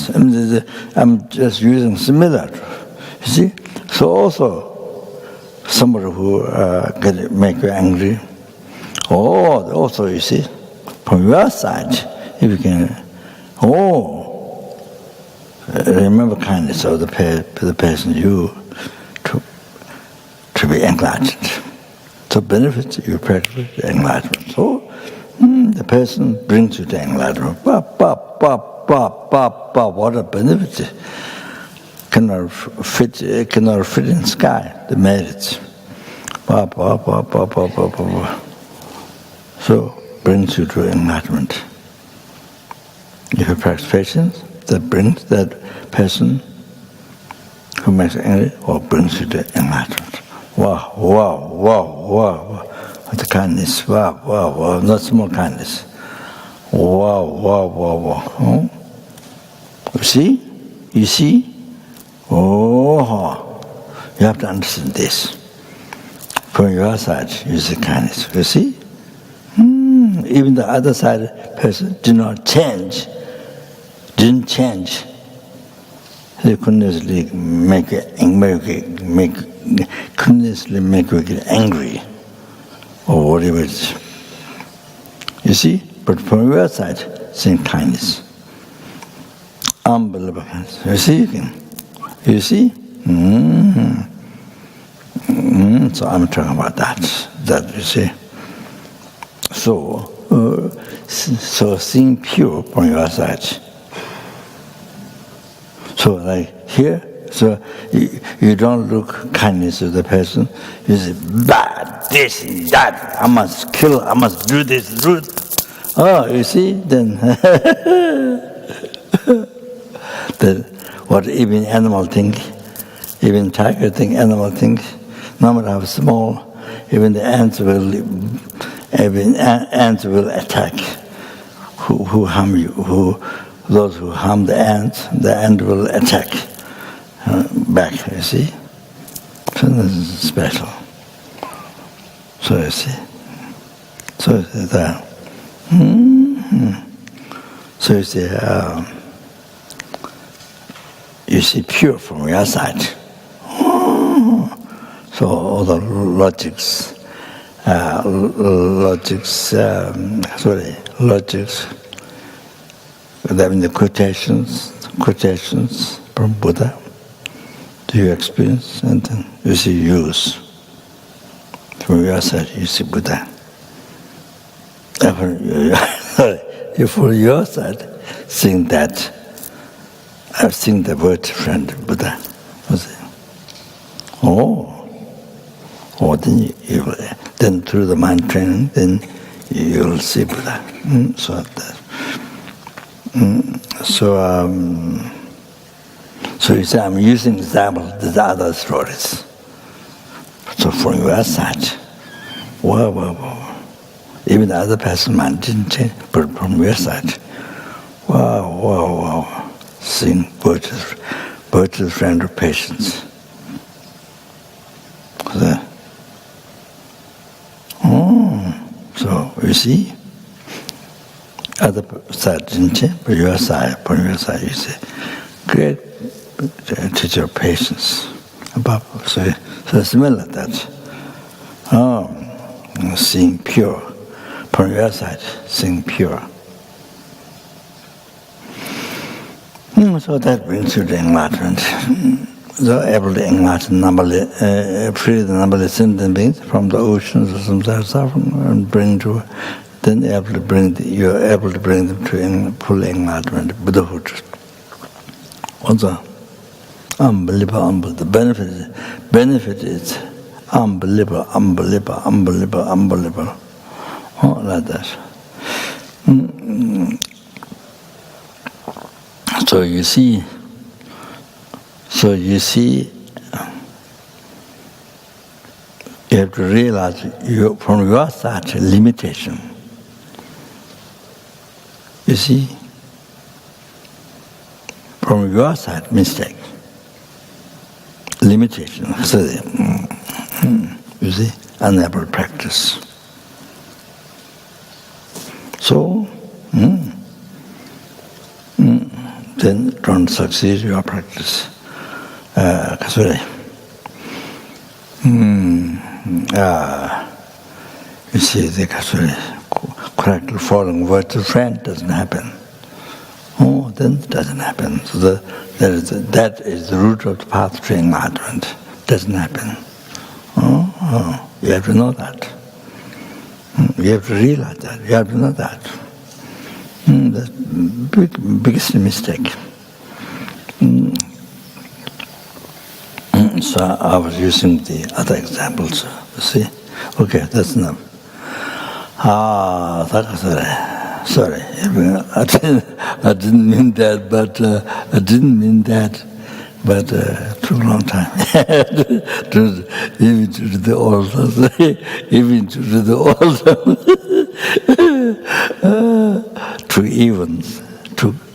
I'm just using similar, you see. So also, somebody who can make you angry, also you see, from your side, if you can, remember kindness of the person you to be enlightened. So benefits you practice enlightenment. So the person brings you to enlightenment. What a benefit! Cannot fit in sky. The merits. So brings you to enlightenment. If you practice patience, that brings that person who makes you angry or brings you to enlightenment. Wow. The kindness, wow. Not small kindness. Wow. You see? You have to understand this. From your side, you see kindness. You see? Even the other side person didn't change. They continuously make you get angry, or whatever it is. You see? But from your side, same kindness. Unbelievable kindness. You see? You see? So I'm talking about that you see. So seeing pure from your side. So like here, So you don't look kindness to the person. You say, bad, this, that, I must kill, I must do this, do it. Oh, you see, then what even animal think, even tiger think, animal think, no matter how small, even the ants will attack. Who harm you? Those who harm the ant will attack back. You see, so this is special. So you see, so that. So you see pure from your side. So all the logics, having the quotations from Buddha, do you experience? And then you see use. From your side, you see Buddha. For your side, seeing that, I've seen the word friend Buddha. Then through the mind training, then you'll see Buddha. So you say, I'm using example, these other stories. So from your side, wow. Even the other person's mind didn't change, but from your side, wow. Seeing virtuous friend of patience. So you see, other side didn't change, but from your side, you see, great teacher of patience. So similar to that. Seeing pure. From your side, seeing pure. So that brings you to enlightenment. So able to enlighten free the numberless sentient beings from the oceans of samsara suffering and you're able to bring them to full enlightenment, Buddhahood. Also, unbelievable. The benefit is unbelievable. Like that. So you see, you have to realize from your side limitation. You see, from your side mistake, limitation. So, you see, unable to practice. So, then don't succeed your practice. You see, the correctly following word to friend doesn't happen. Then it doesn't happen. So that is the root of the path to enlightenment. Doesn't happen. You have to know that. You have to realize that. You have to know that. That's the biggest mistake. So I was using the other examples. You see? Okay, that's enough. Sorry. I didn't mean that, but took a long time. Even to the altar. Took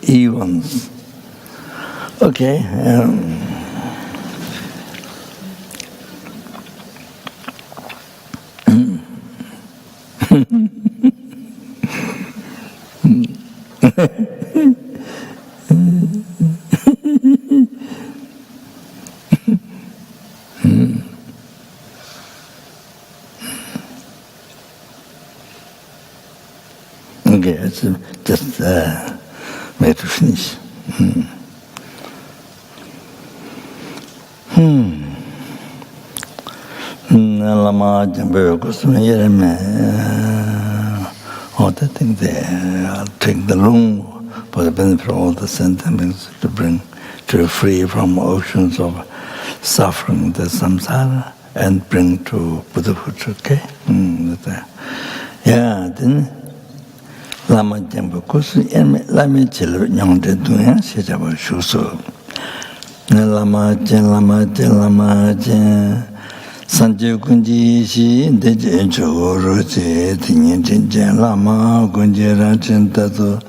evens. Okay. Okay, it's just way to finish. Lama Jambe Kusuma Yereme. All the things there. I'll take the room for the benefit of all the sentiments to bring to free from oceans of suffering, the samsara, and bring to Buddhahood, okay? Yeah, then Lama Jamba Kusu, Lama Chil, Young de Duyan, Shijaba Shusu. Lama Jen, Sanjay Kunji Shi, Deji Choro, Tinyan Lama, Gunjira Chentazo,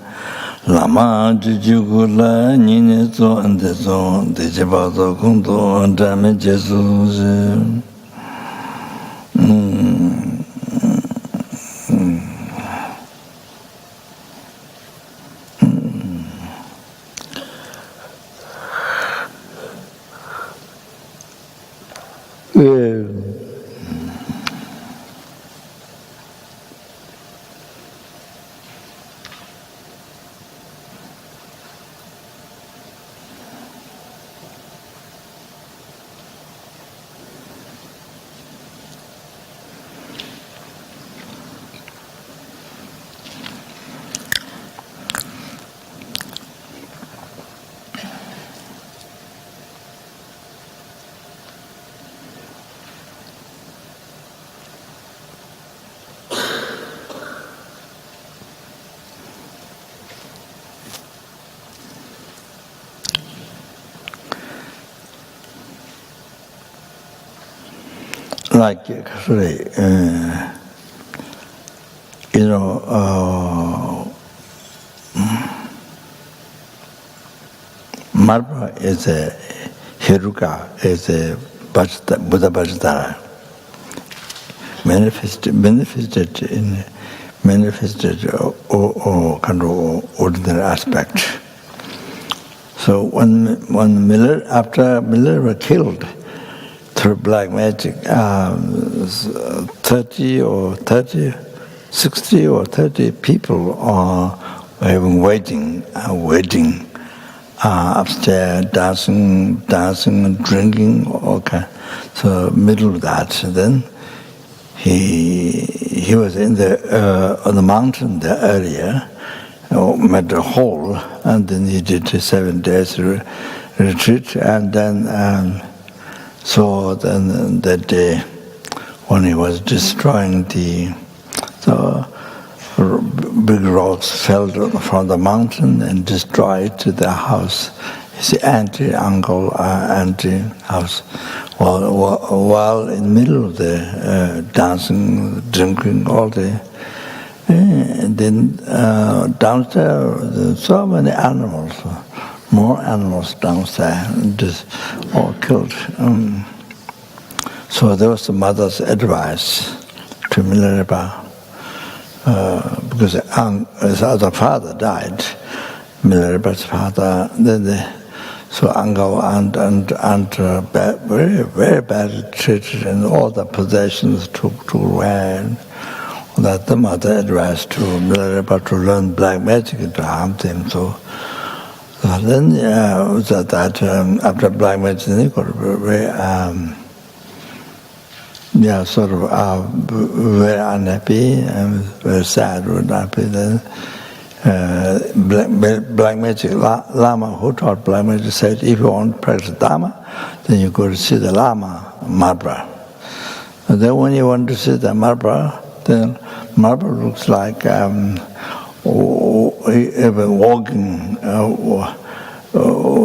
Lama Jujugula, Ninezo, and the Zone, Dejibazo Kundo, and Dame Jesus. Like, Marpa is a Hiruka, is a Buddha Vajradhara, manifested or kind of ordinary aspect. So when Miller, after Miller were killed through black magic, 60 or 30 people are waiting upstairs, dancing and drinking, okay. So middle of that, then he was in the on the mountain there earlier, met a hall, and then he did a 7 days retreat, and then so then that day when he was destroying big rocks fell from the mountain and destroyed the house, his uncle house. While in the middle of the dancing, drinking, all day, and then downstairs, there's so many animals, more animals downstairs, just all killed. So there was the mother's advice to Milarepa. Because his other father died, Milarepa's father. So uncle and very very badly treated, and all the possessions took away. That the mother advised to Milarepa to learn black magic and to harm them. So then after black magic, they got very. Sort of very unhappy and very sad and unhappy. Then black magic Lama who taught black magic said, if you want to practice Dharma, then you go to see the Lama Marpa. And then when you want to see the Marpa, then Marpa looks like walking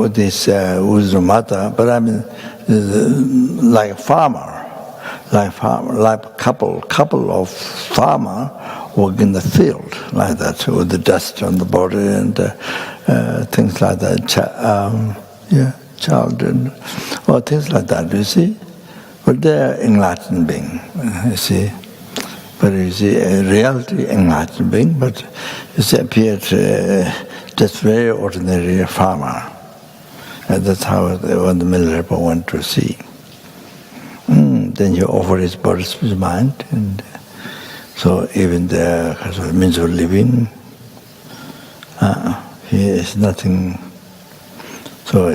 with this Uzumata, but I mean like a farmer. Like a couple of farmer work in the field like that with the dust on the body and things like that. Child or things like that. You see, but they're enlightened being. You see, but you see a reality enlightened being, but you see appeared just very ordinary farmer. And that's how when the Milarepa went to see. Then he offered his body, his mind, and so even the means of living, he is nothing. So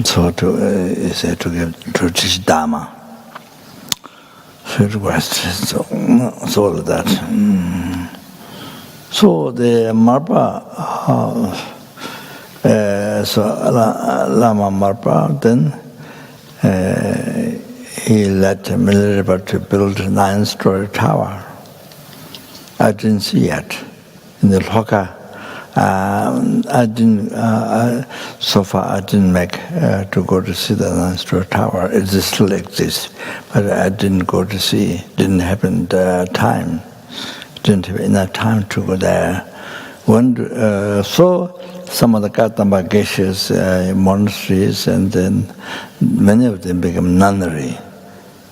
So to teach Dharma. So it was so all of that. So the Marpa So Lama Marpa then he led Milarepa to build a 9-story tower. I didn't see it in the Loka. So far I didn't make to go to see the 9-story tower. It still exists, but I didn't go to see. Didn't happen time. Didn't have enough time to go there. So some of the Katamba geishas, monasteries, and then many of them became nunnery.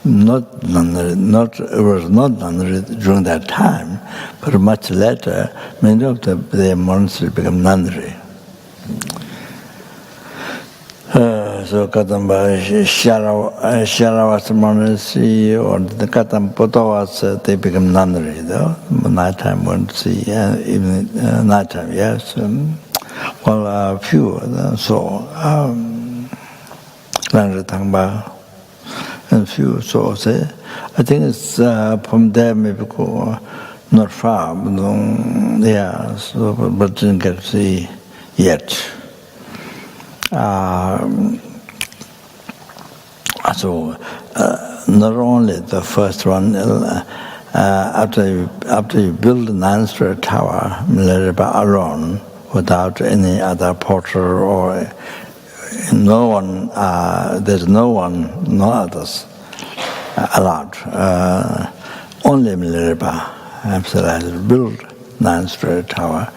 It was not nunnery during that time, but much later, many of the monasteries became nunnery. So Katamba Sharavas monastery or the Katamba Potawas, they became nunnery though. Nighttime went to see, even nighttime, yes. Well, few, so Ranjatangba and few, so I think it's from there maybe go not far, but yeah, so, but didn't get to see yet. So not only the first one, after you build a 9-story tower, Milarepa alone, without any other porter or no one, there's no others allowed. Only Milarepa absolutely built 9-story tower,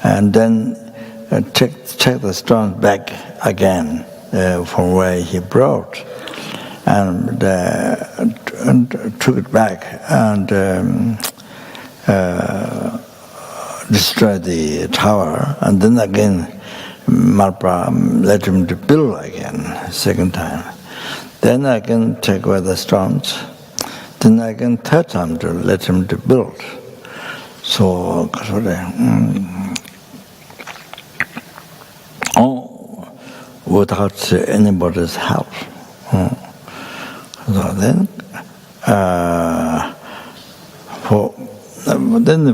and then check the stones back again from where he brought, and took it back and destroyed the tower, and then again Marpa let him to build again, second time. Then I can take away the stones, then I can third time to let him to build. So without anybody's help. So then,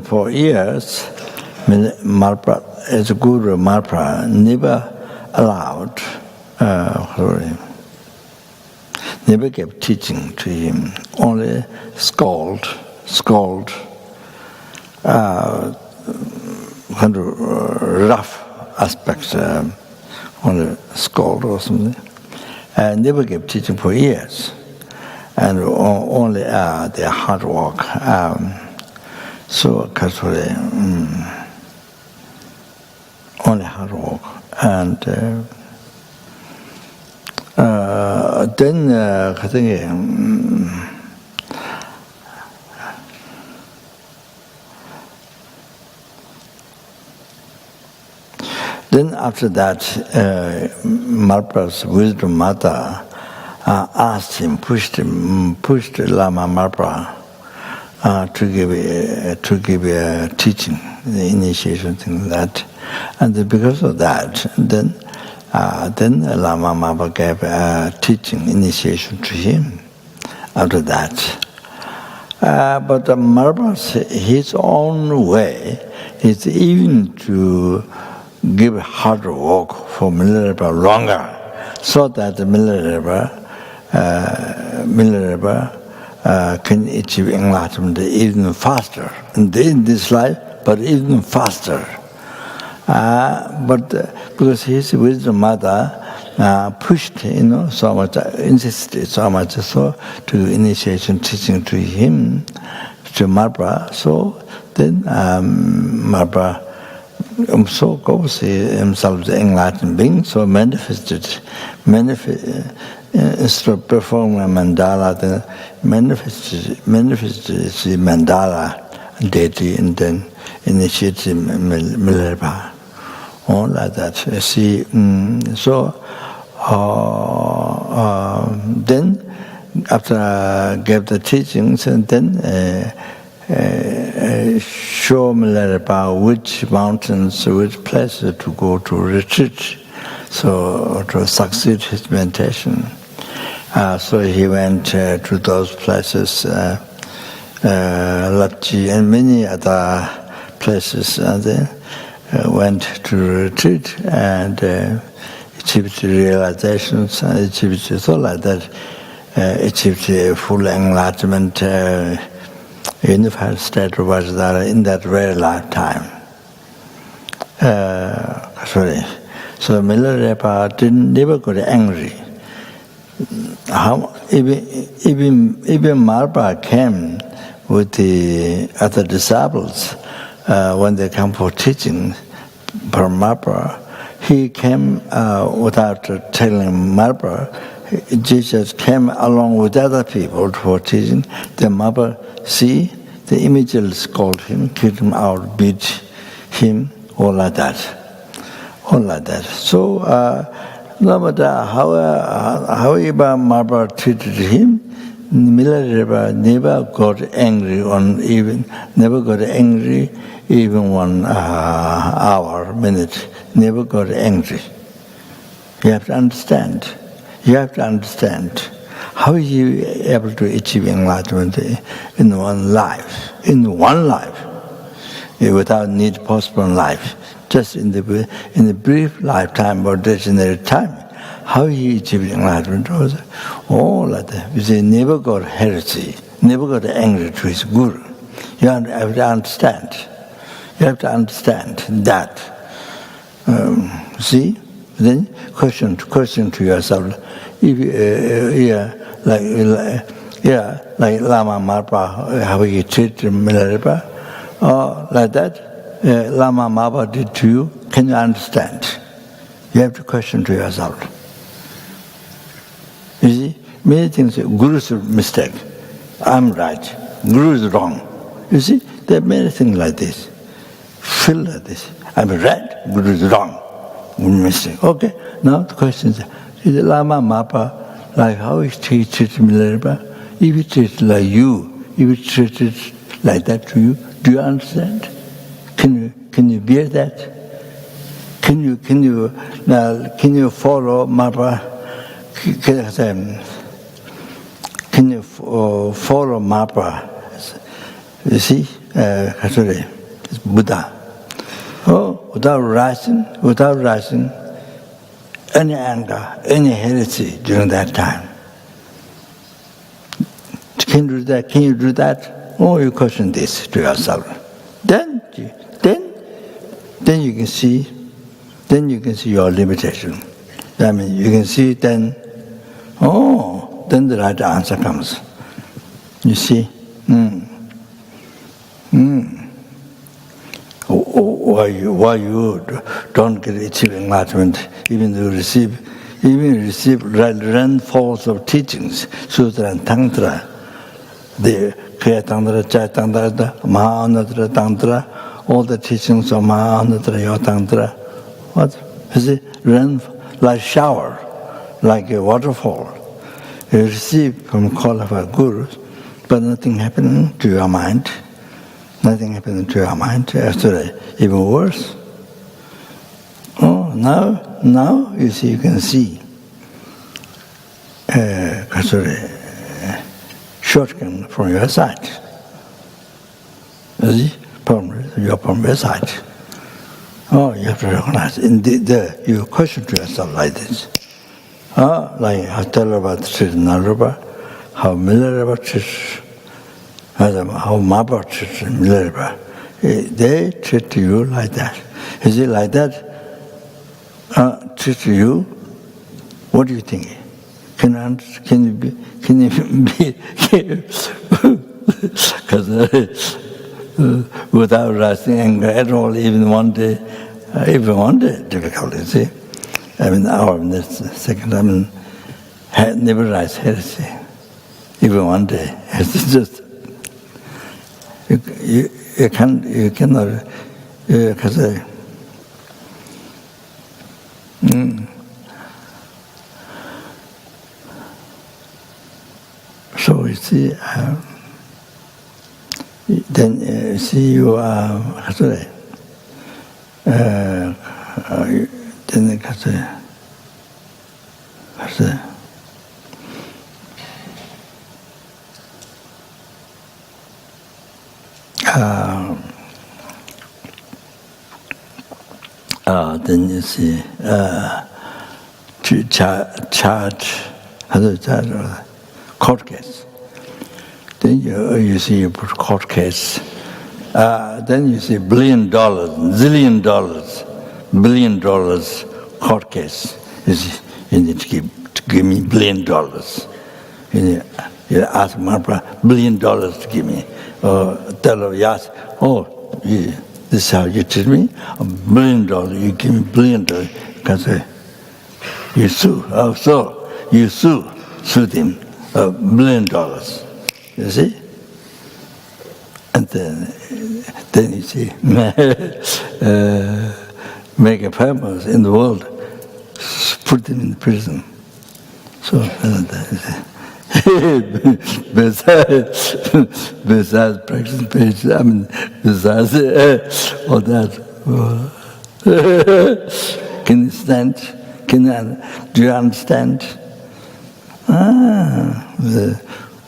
for years, Marpa, as Guru Marpa, never allowed, never gave teaching to him, only scold, kind of rough aspects, only scold or something, and never gave teaching for years, and only their hard work. So casually, only hard work, and then I think. Then after that, Marpa's wisdom mother asked him, pushed Lama Marpa to give a teaching, the initiation, thing like that. And because of that, then Lama Marpa gave a teaching, initiation to him. After that, but Marpa's his own way is even to give hard work for Milarepa longer, so that the Milarepa can achieve enlightenment even faster in this life, but even faster. But because his wisdom mother pushed, so much, insisted so much, so to initiation teaching to him, to Marpa. So then Marpa so goes himself the enlightened being, so manifested instead of performing a mandala, then manifested the mandala deity, and then initiated Milarepa, all like that. See, so then after gave the teachings, and then show Milarepa which mountains, which places to go to retreat, so to succeed his meditation. So he went to those places, Lapchi and many other places, and then went to retreat and achieved realizations, achieved so like that, achieved full enlightenment, unified state of Vajradhara in that very lifetime. So Milarepa never got angry. Even Marpa came with the other disciples when they come for teaching from Marpa. He came without telling Marpa. Jesus came along with other people for teaching. The Marpa see, the images called him, kicked him out, beat him, all like that. So no matter however Marpa treated him, Milarepa never got angry even 1 hour, minute, never got angry. You have to understand. How is he able to achieve enlightenment in one life, without need to postpone life, just in the brief lifetime or degenerate time? How he achieved enlightenment was all like that. You see, never got heresy, never got angry to his guru. You have to understand. That. See? Then question to yourself. If like Lama Marpa, how he treated Milarepa, or like that, Lama Marpa did to you. Can you understand? You have to question to yourself. You see, many things. Guru's mistake. I'm right. Guru is wrong. You see, there are many things like this. Feel like this. I'm right. Guru is wrong. Mistake. Okay. Now the question is Lama Marpa, like how he treated Milarepa? If he treated like you, if he treated like that to you, do you understand? Can you bear that? Can you follow Marpa? Can you follow Marpa? You see, it's Buddha. Without rising any anger, any heresy during that time. Can you do that? Oh, you question this to yourself. Then you can see. Then you can see your limitation. I mean, you can see then. Then the right answer comes. You see. Why you don't get achieving enlightenment, even receive rainfalls of teachings, Sutra and Tantra, the Kriya Tantra, Chai Tantra, Mahanatra Tantra, all the teachings of Mahanatra, Yoga Tantra. What? Is it rain like shower, like a waterfall? You receive from call of our gurus, but nothing happening to your mind. Nothing happening to your mind. Yesterday, even worse. Now you see, you can see. Shortcoming from your side. You see, from your side. You have to recognize. You question to yourself like this. Like I tell about Narupa, how Milarepa treats. How Marpa treats Milarepa. They treat you like that. Is it like that? Treat you? What do you think? Can you be? Because without rising anger at all, even one day, difficult. You see, I mean, the second time, never rise heresy. Even one day, it's just. You cannot, because so you see, then see you are, then Then you see charge, court case. Then you see you put court case. Then you see $1 billion, zillion dollars, $1 billion court case. You see, you need to give me $1 billion. You ask Maharprabhu, $1 billion to give me. Or tell her, yes, this is how you treat me? $1 billion, you give me $1 billion. Because you sue. Oh, so you sued him $1 billion. You see? And then you see, make a famous in the world, put him in prison. So, besides practice page, besides all that, can you stand? Do you understand?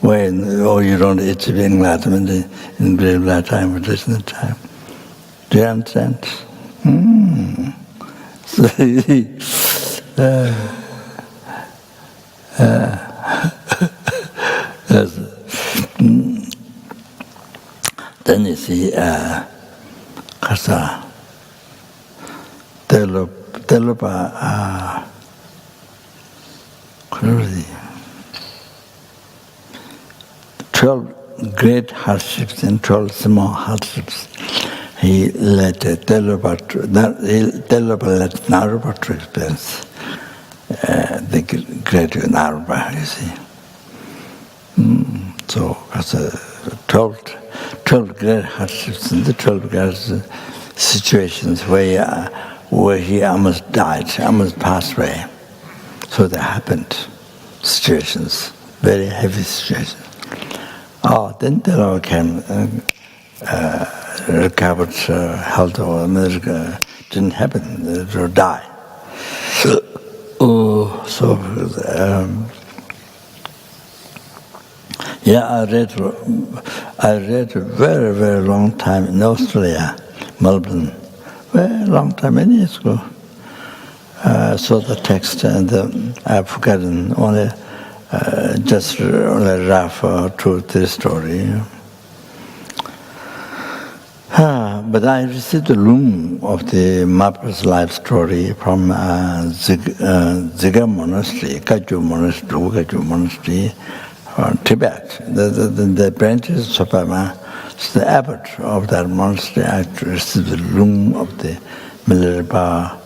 When you don't achieve enlightenment in great lifetime or distant time. Do you understand? So, then you see, Kasa, Telupa, 12 great hardships and 12 small hardships. He let Telupa let Narupa to experience the great Narupa, you see. So, as 12 great hardships and the 12 great situations where he almost died, almost passed away. So that happened, situations, very heavy situations. Then Telupa came, recovered health, or didn't happen, to die. I read a very, very long time in Australia, Melbourne, very long time, many years ago. Saw the text and I've forgotten only just only rough 2 or 3 story. But I received the loom of the Mahaprabhu's life story from Ziga Monastery, Kaju Monastery, Tibet. The branches of the abbot of that monastery actually received the loom of the Milarepa,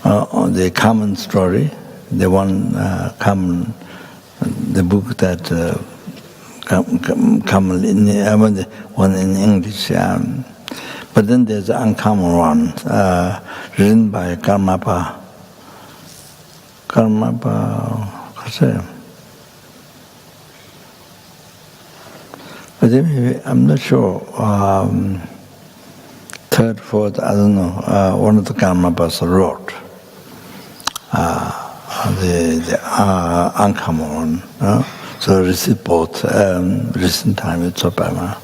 the common story, the one common, the book that common in the one in English. But then there's an uncommon one written by Karmapa. I'm not sure. 3rd, 4th, I don't know. One of the Karmapas wrote the uncommon one. So receive both. Recent time it's Obama,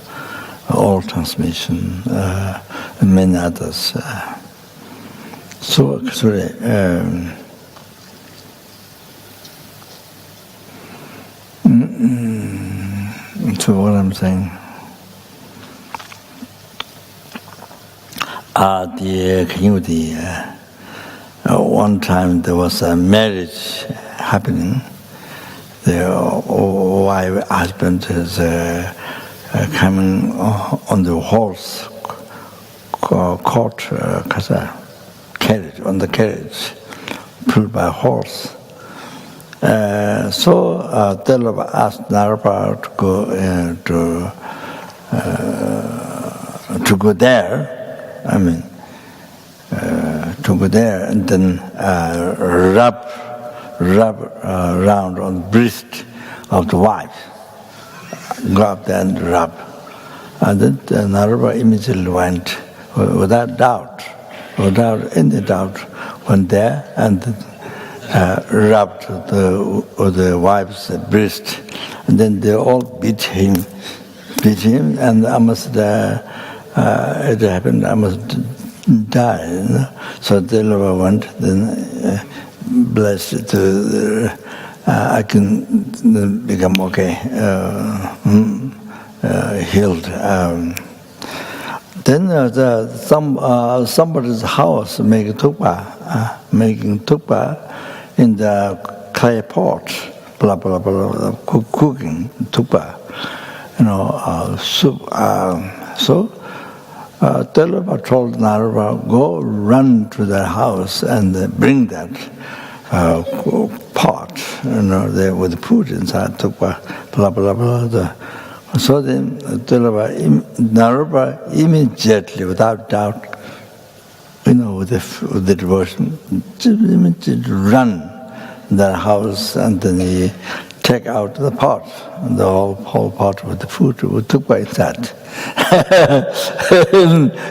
all transmission, and many others. So actually, so what I'm saying, one time there was a marriage happening. The wife, husband is coming on the horse, carriage, on the carriage, pulled by a horse. So Telupa asked Narupa to go there. To go there and then rub around on the breast of the wife. Go up there and rub. And then Narupa immediately went, without any doubt, went there and rubbed the wife's breast. And then they all beat him, and almost it happened almost died. So Delava went, then blessed to, I can become okay, healed. Then somebody's house making tukpa in the clay pot, blah blah blah, cooking tukpa, soup. So Delava told Narava, go run to that house and bring that pot, there with food inside, tukpa, blah blah blah. So then Narava immediately, without doubt, with the devotion, immediately run that house, and then he take out the pot, the whole pot with the food, we took by that.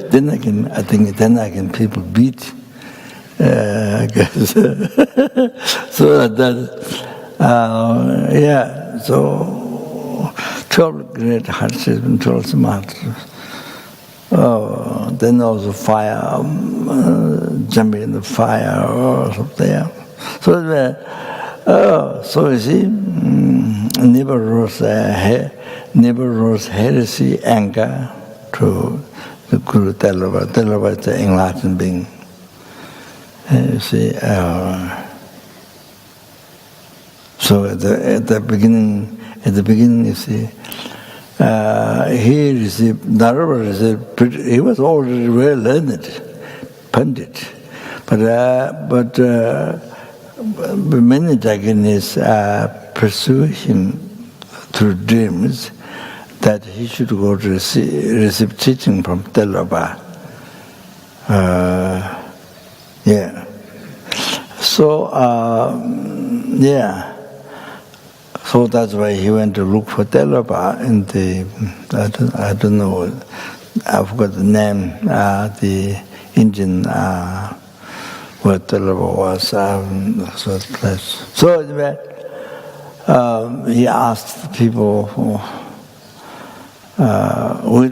Then I can people beat, I guess. So so 12 great hardships and 12 smart. Then also fire, jumping in the fire or something. So you see, never rose heresy, anger to the Guru Delava. Delava is the enlightened being. You see, so at the beginning, you see, Narava received, he was already well learned, pundit, but many Jaganniths pursue him through dreams that he should go to receive teaching from Delava. So that's why he went to look for Delava in the, I don't know, I forgot the name, the Indian, where Delava was. So he asked the people,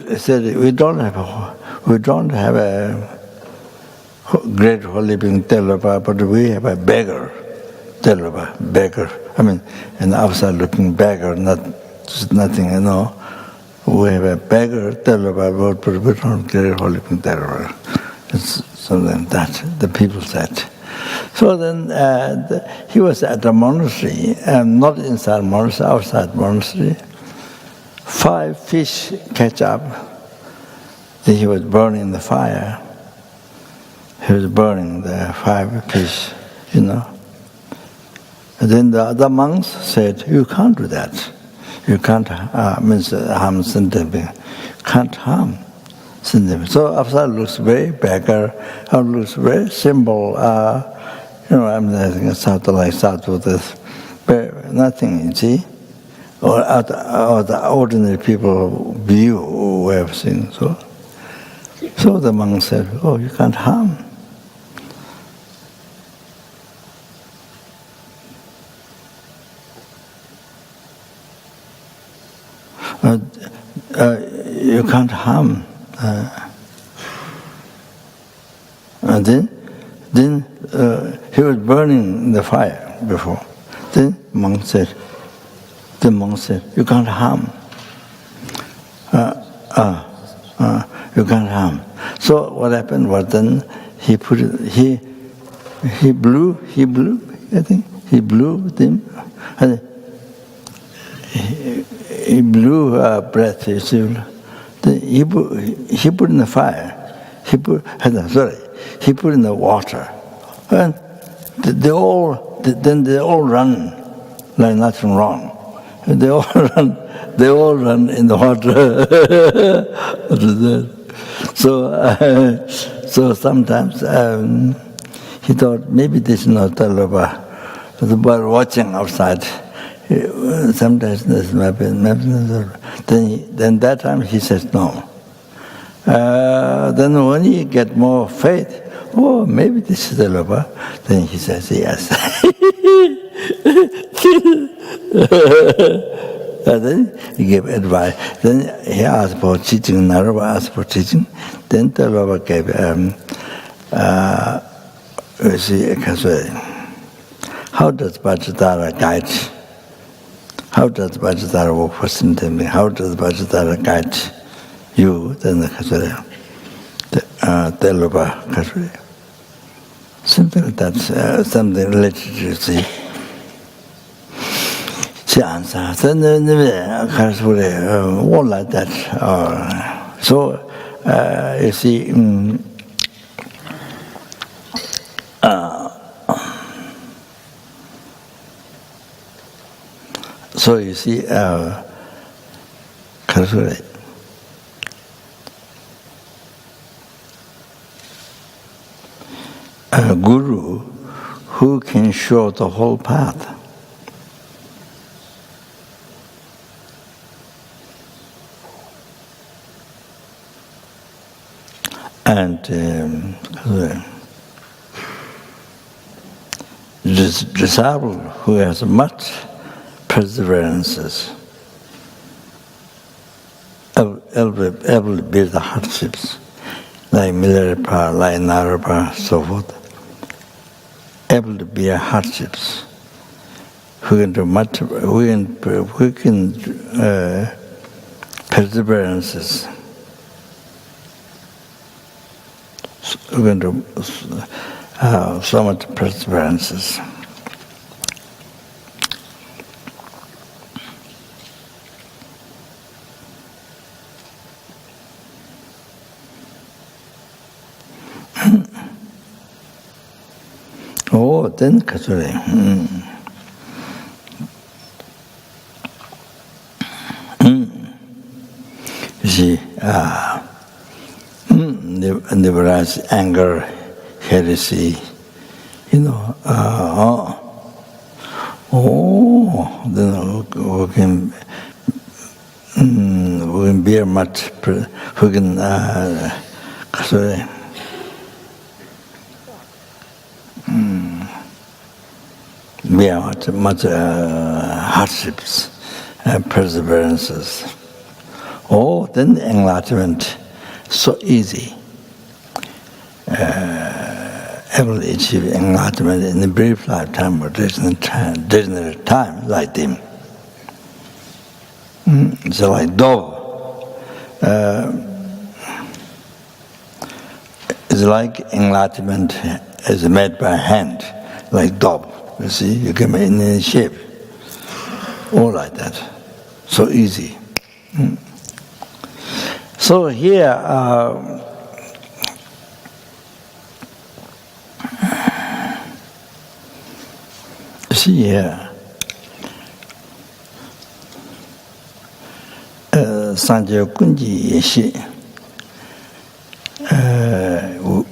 he said, we don't have a great holy being Delava, but we have a beggar, Delava, beggar. I mean, an outside looking beggar, just nothing, We have a beggar, Delava, but we don't have great holy being Delava. It's something like that, the people said. So then he was at the monastery, not inside monastery, outside monastery. 5 fish catch up. Then he was burning the fire. He was burning the 5 fish, And then the other monks said, you can't do that. You can't harm Sindhi. Can't harm Sindhi. So Afar looks very beggar, looks very simple. I'm nothing like sadhu, nothing, you see. Or the ordinary people view way of seeing. So the monk said, oh, you can't harm. You can't harm. And then he was burning the fire before. Then the monk said, you can't harm. You can't harm. So what happened was then he blew, I think, he blew with him. And he blew breath, you see. Then he put in the fire. He put in the water. And they all run like nothing wrong. They all run in the water. So sometimes he thought maybe this is not Delava. But watching outside, sometimes this might be. Then that time he says no. Then when he get more faith, oh, maybe this is Delava. Then he says yes. And then he gave advice. Then he asked for teaching. Narava asked for teaching. Then Delava gave you see, how does Vajradhara guide? How does Vajradhara work for symptom? How does Vajradhara guide you? Then the Telupa Kasuri. Something like that, something related to see. She answers, then all like that. So, you see, Kasuri. A guru who can show the whole path. And disciple who has much perseverances, able to bear the hardships, like Milarepa, like Narepa, so forth, able to bear hardships, who can do much, who can perseverances, who can do so much perseverances. Oh, then Kasuri. You see, liberalize anger, heresy, then we can bear much, we can, Kasuri. We have much hardships and perseverances. Oh, then the enlightenment, so easy. Able to achieve enlightenment in a brief lifetime or ordinary time, like them. It's like dove. It's like enlightenment is made by hand, like dove. You see, you can make in any shape. All like that. So easy. So here, see here, Sanjaya Kunji Yeshi,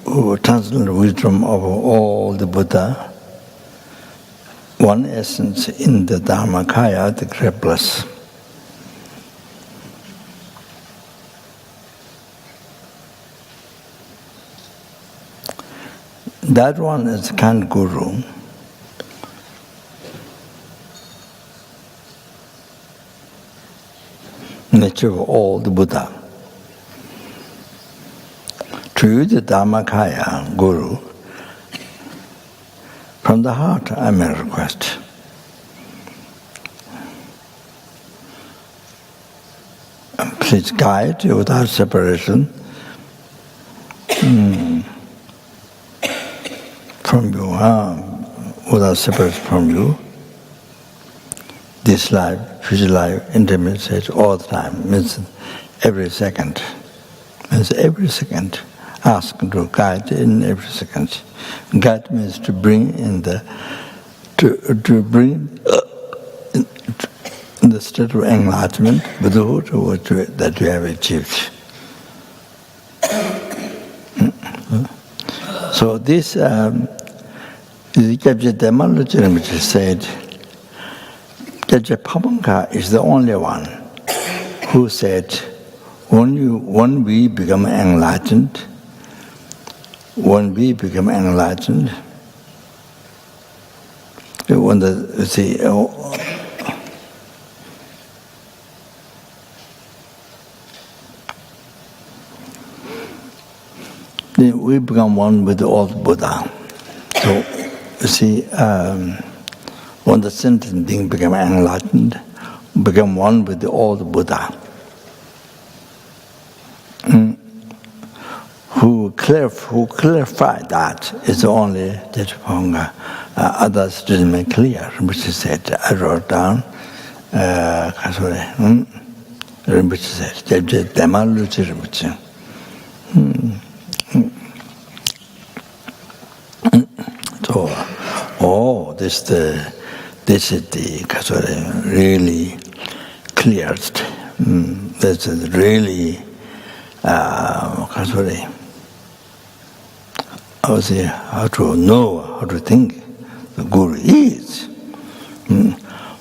who translated the wisdom of all the Buddha, one essence in the Dharmakaya, the great bliss. That one is kind guru. Nature of all the Buddha. To you, the Dharmakaya guru, from the heart, I may request. Please guide without separation from you, without separation from you. This life, future life, intimate stage, all the time, means every second. Means every second. Ask to guide in every second. Guide means to bring in the in the state of enlightenment, Buddhahood, that you have achieved. So this Rinpoche said, Dorje Chang is the only one who said, when we become enlightened, when then we become one with the old Buddha. So, you see, when the sentient being become enlightened, become one with the old Buddha, who clarified that is only Tetraponga. Others didn't make clear, which said, I wrote down, Rinpoche said, Rinpoche. So, this is the really cleared. This is really how to know, how to think the Guru is.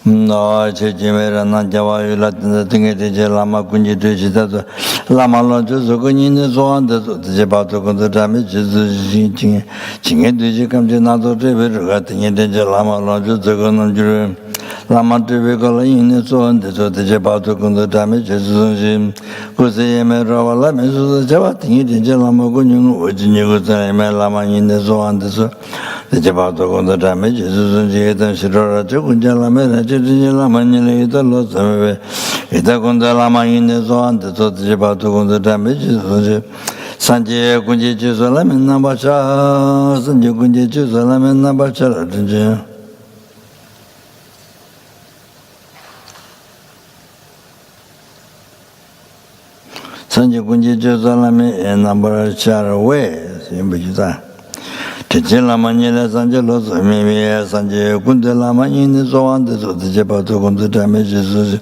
No, Chimera Nanjava, Latin, the Lama Kunji, Lama Lodges, Ogunin, so on the Jabato, the damage is Ching, come to another river, Latin, the Lama Lodges, the Gonam, Lama Tivicola, so on the Jabato, the damage is Kusayama, Lamis, the Javatin, the Lama Gunun, which you Lama in the so on the Jabato, the damage is Shidora, Kunjala, Lamani, the loss of it. Itagonda Lama in the zone, the Jabato, the damages. Sanjay Kunji Salam and Nabacha, Sanjay Kunji Salam and Nabacha. Sanjay Kunji Salam and Nabacha away, in Bajita. Chila Manila Sanjalos, maybe Sanjay Kundalama in the zone, the Jabato, the damages.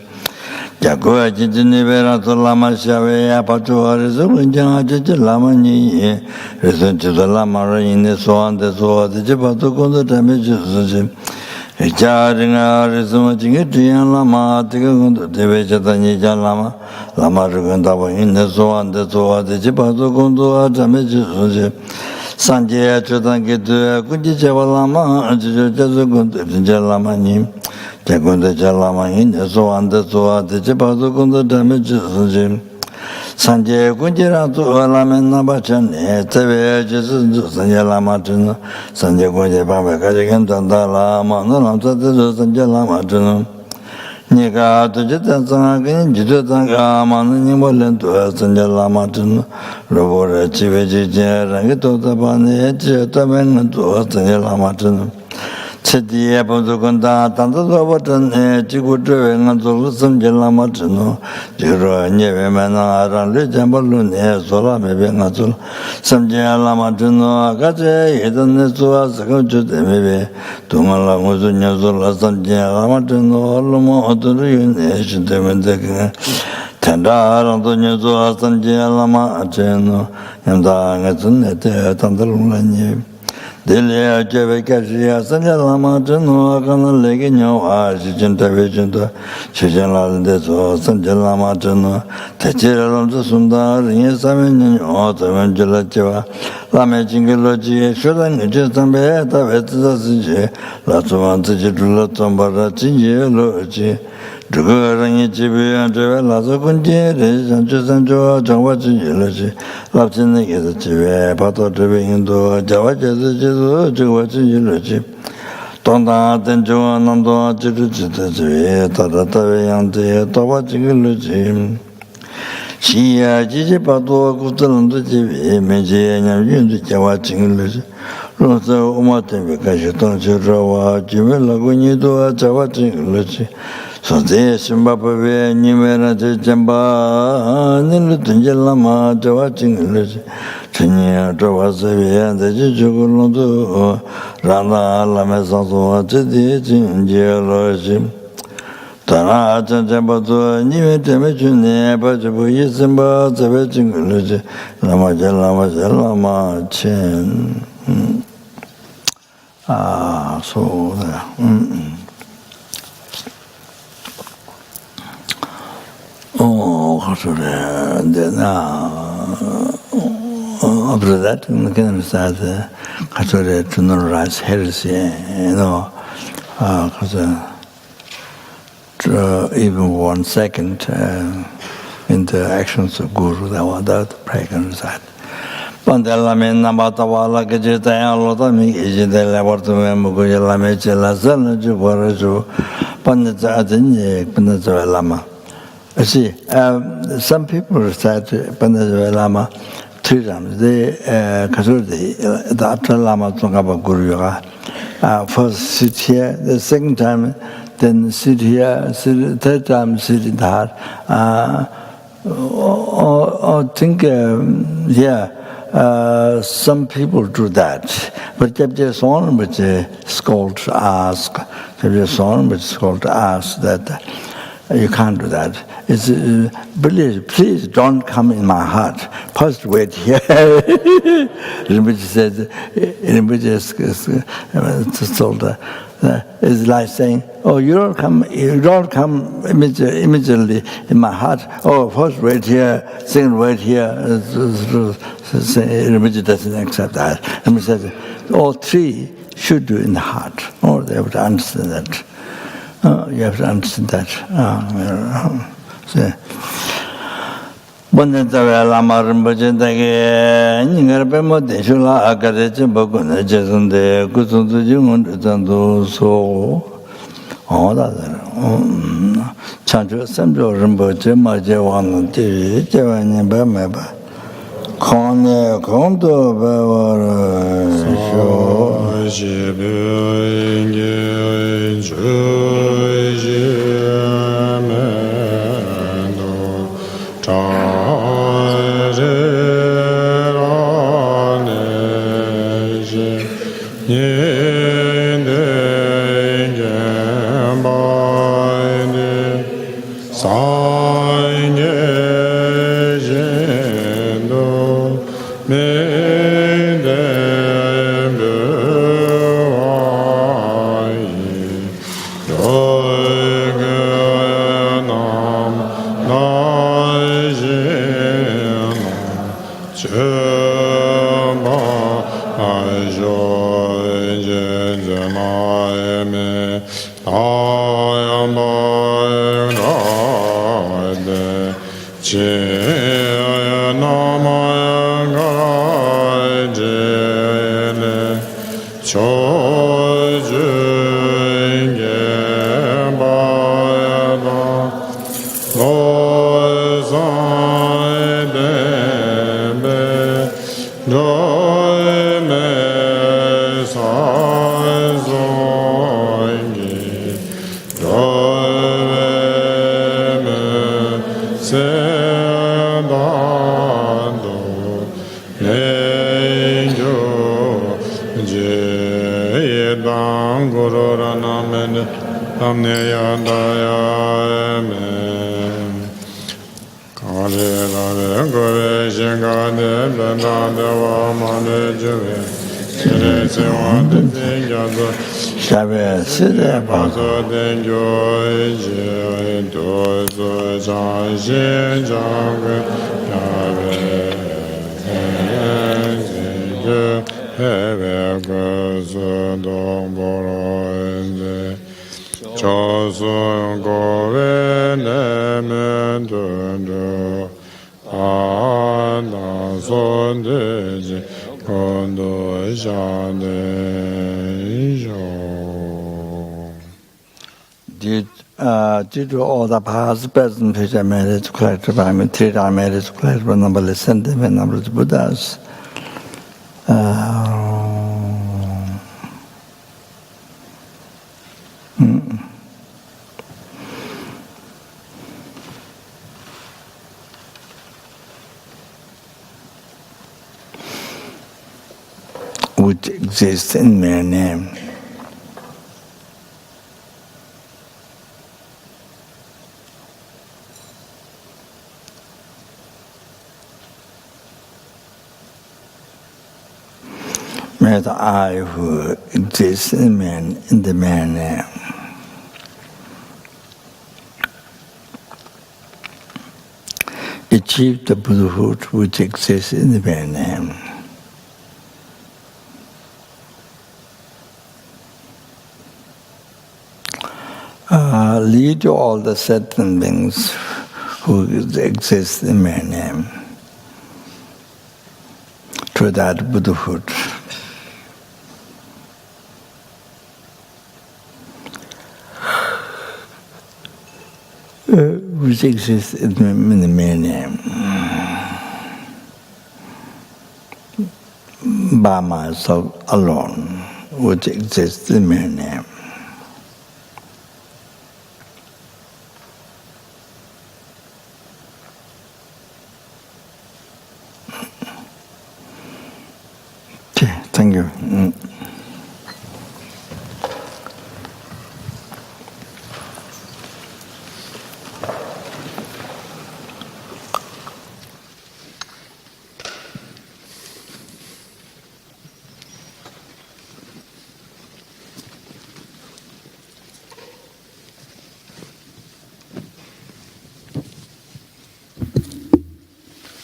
Jacoa Jinivera to Lama Shave, Apatua, Resurgent Lamani, return to the Lama in the swan, the so the Jabato, the damages. A charging our resume it and Lama, taking to the Vajradhara Lama, Lama Rugandava in the swan, the so the Jabato, damages. Sanjay Chotanki to Kujichava Lama, and Jalamani. Jagunda Jalama in the so and the so the Jabato damages Sanjay Kunjira to Alaman Nabachan, Teve Jesus Sanjalamatino, Sanjay Kunja Pamakajan Tandala, Manamta Sanjalamatino. Nika to Jitan Jitanga, Mananimal to Sanjalamatino, Robora Chiveji, Rangito Tabani, Taman to Sanjalamatino. Chedi Abundanda, Tanda Batan, Chigudu, and Zolusum Jelamatino, Jiro, Nevemana, Jambalun, Sola, maybe Nazul, some Jelamatino, Agate, Edanetua, Sakoju, maybe, Tumala Muzunya Zola, some Jelamatino, Lomo, Oturian, Asian Dementek, Tanda, Antonio Zola, some Jelama, Acheno, and the Tandalun. Delia Jevekasia, Sanja Lama, Jano, Akana Legino, Argent Avigento, Chijala, Deso, Sanja Lama, Jano, Techera of the Sundar, Yesamin, Ottoman Gelacheva, Lame Jingology, Shudan, Justambe, Tavetasi, Latuan Tijula Tombara, Chinji, Lochi, Dugurangi Chibi, and Lazo Kunji, and Jusanjo, Javaji, Laptin, the Chive, Pato Tribi into Javaji, Juvaji, Tonda, Tenjo, Nando, Chitu, Tata, and the Tawaji. She, Gigi Pato, Kutan, the TV, Meji, and Yun, the Javaji, Rosa, Umatin, because you don't Jirawa, Jimela, when you do a Javaji. So this Zimbabwe, Nimera, Jamba, Nilutunjalama, Jawaching, Chinia, Tawasavia, and the Jugulondo, Rana, Lamesazo, Jedi, Geology. Tana, Jambato, Nimetamachune, Pajabu, Zimba, the Vaching, Lama, Chen. So there. Then after that, we can start to normalize heresy, even 1 second in the actions of Guru, that was that prayer can recite. Pandelamin Namatawala Gajitayalotami is the laboratory Muguyala Zanaju Boraju Pandazadini Panazalama. See, some people recite Panazalama 3 times. They Kasudi, the Apta Lama Tungaba Guru. First sit here, the second time, then sit here, third time sit in the heart. Or think, some people do that. But Chapter Son, which is called to ask, Chapter Son, which is called to ask that you can't do that. It's please don't come in my heart. First wait here. Rinpoche said, it's like saying, oh, you don't come immediately in my heart. Oh, first wait here, second wait here. Rinpoche doesn't accept that. Rinpoche said, all 3 should do in the heart. Oh, they have to understand that. You have to understand that. Bondentave Lama Rinpoche Dage Ningarpemo Deshula Akadeche Bokune Jesунde Kusundu Jungun Zandu So Chanchu Samjo Rinpoche Maje Wan Ti Jevani Bameba Kone Kondo Bavara Due to all the past, present, future marriage, collective, 3-time marriage, collective, numberless sentiment, numberless Buddhas. Which exists in mere name. The I who exists in the man name. Achieve the Buddhahood which exists in the man name. Lead to all the certain beings who exist in my name. To to that Buddhahood. Which exists in the mere name. By myself alone, which exists in mere name. Okay, thank you.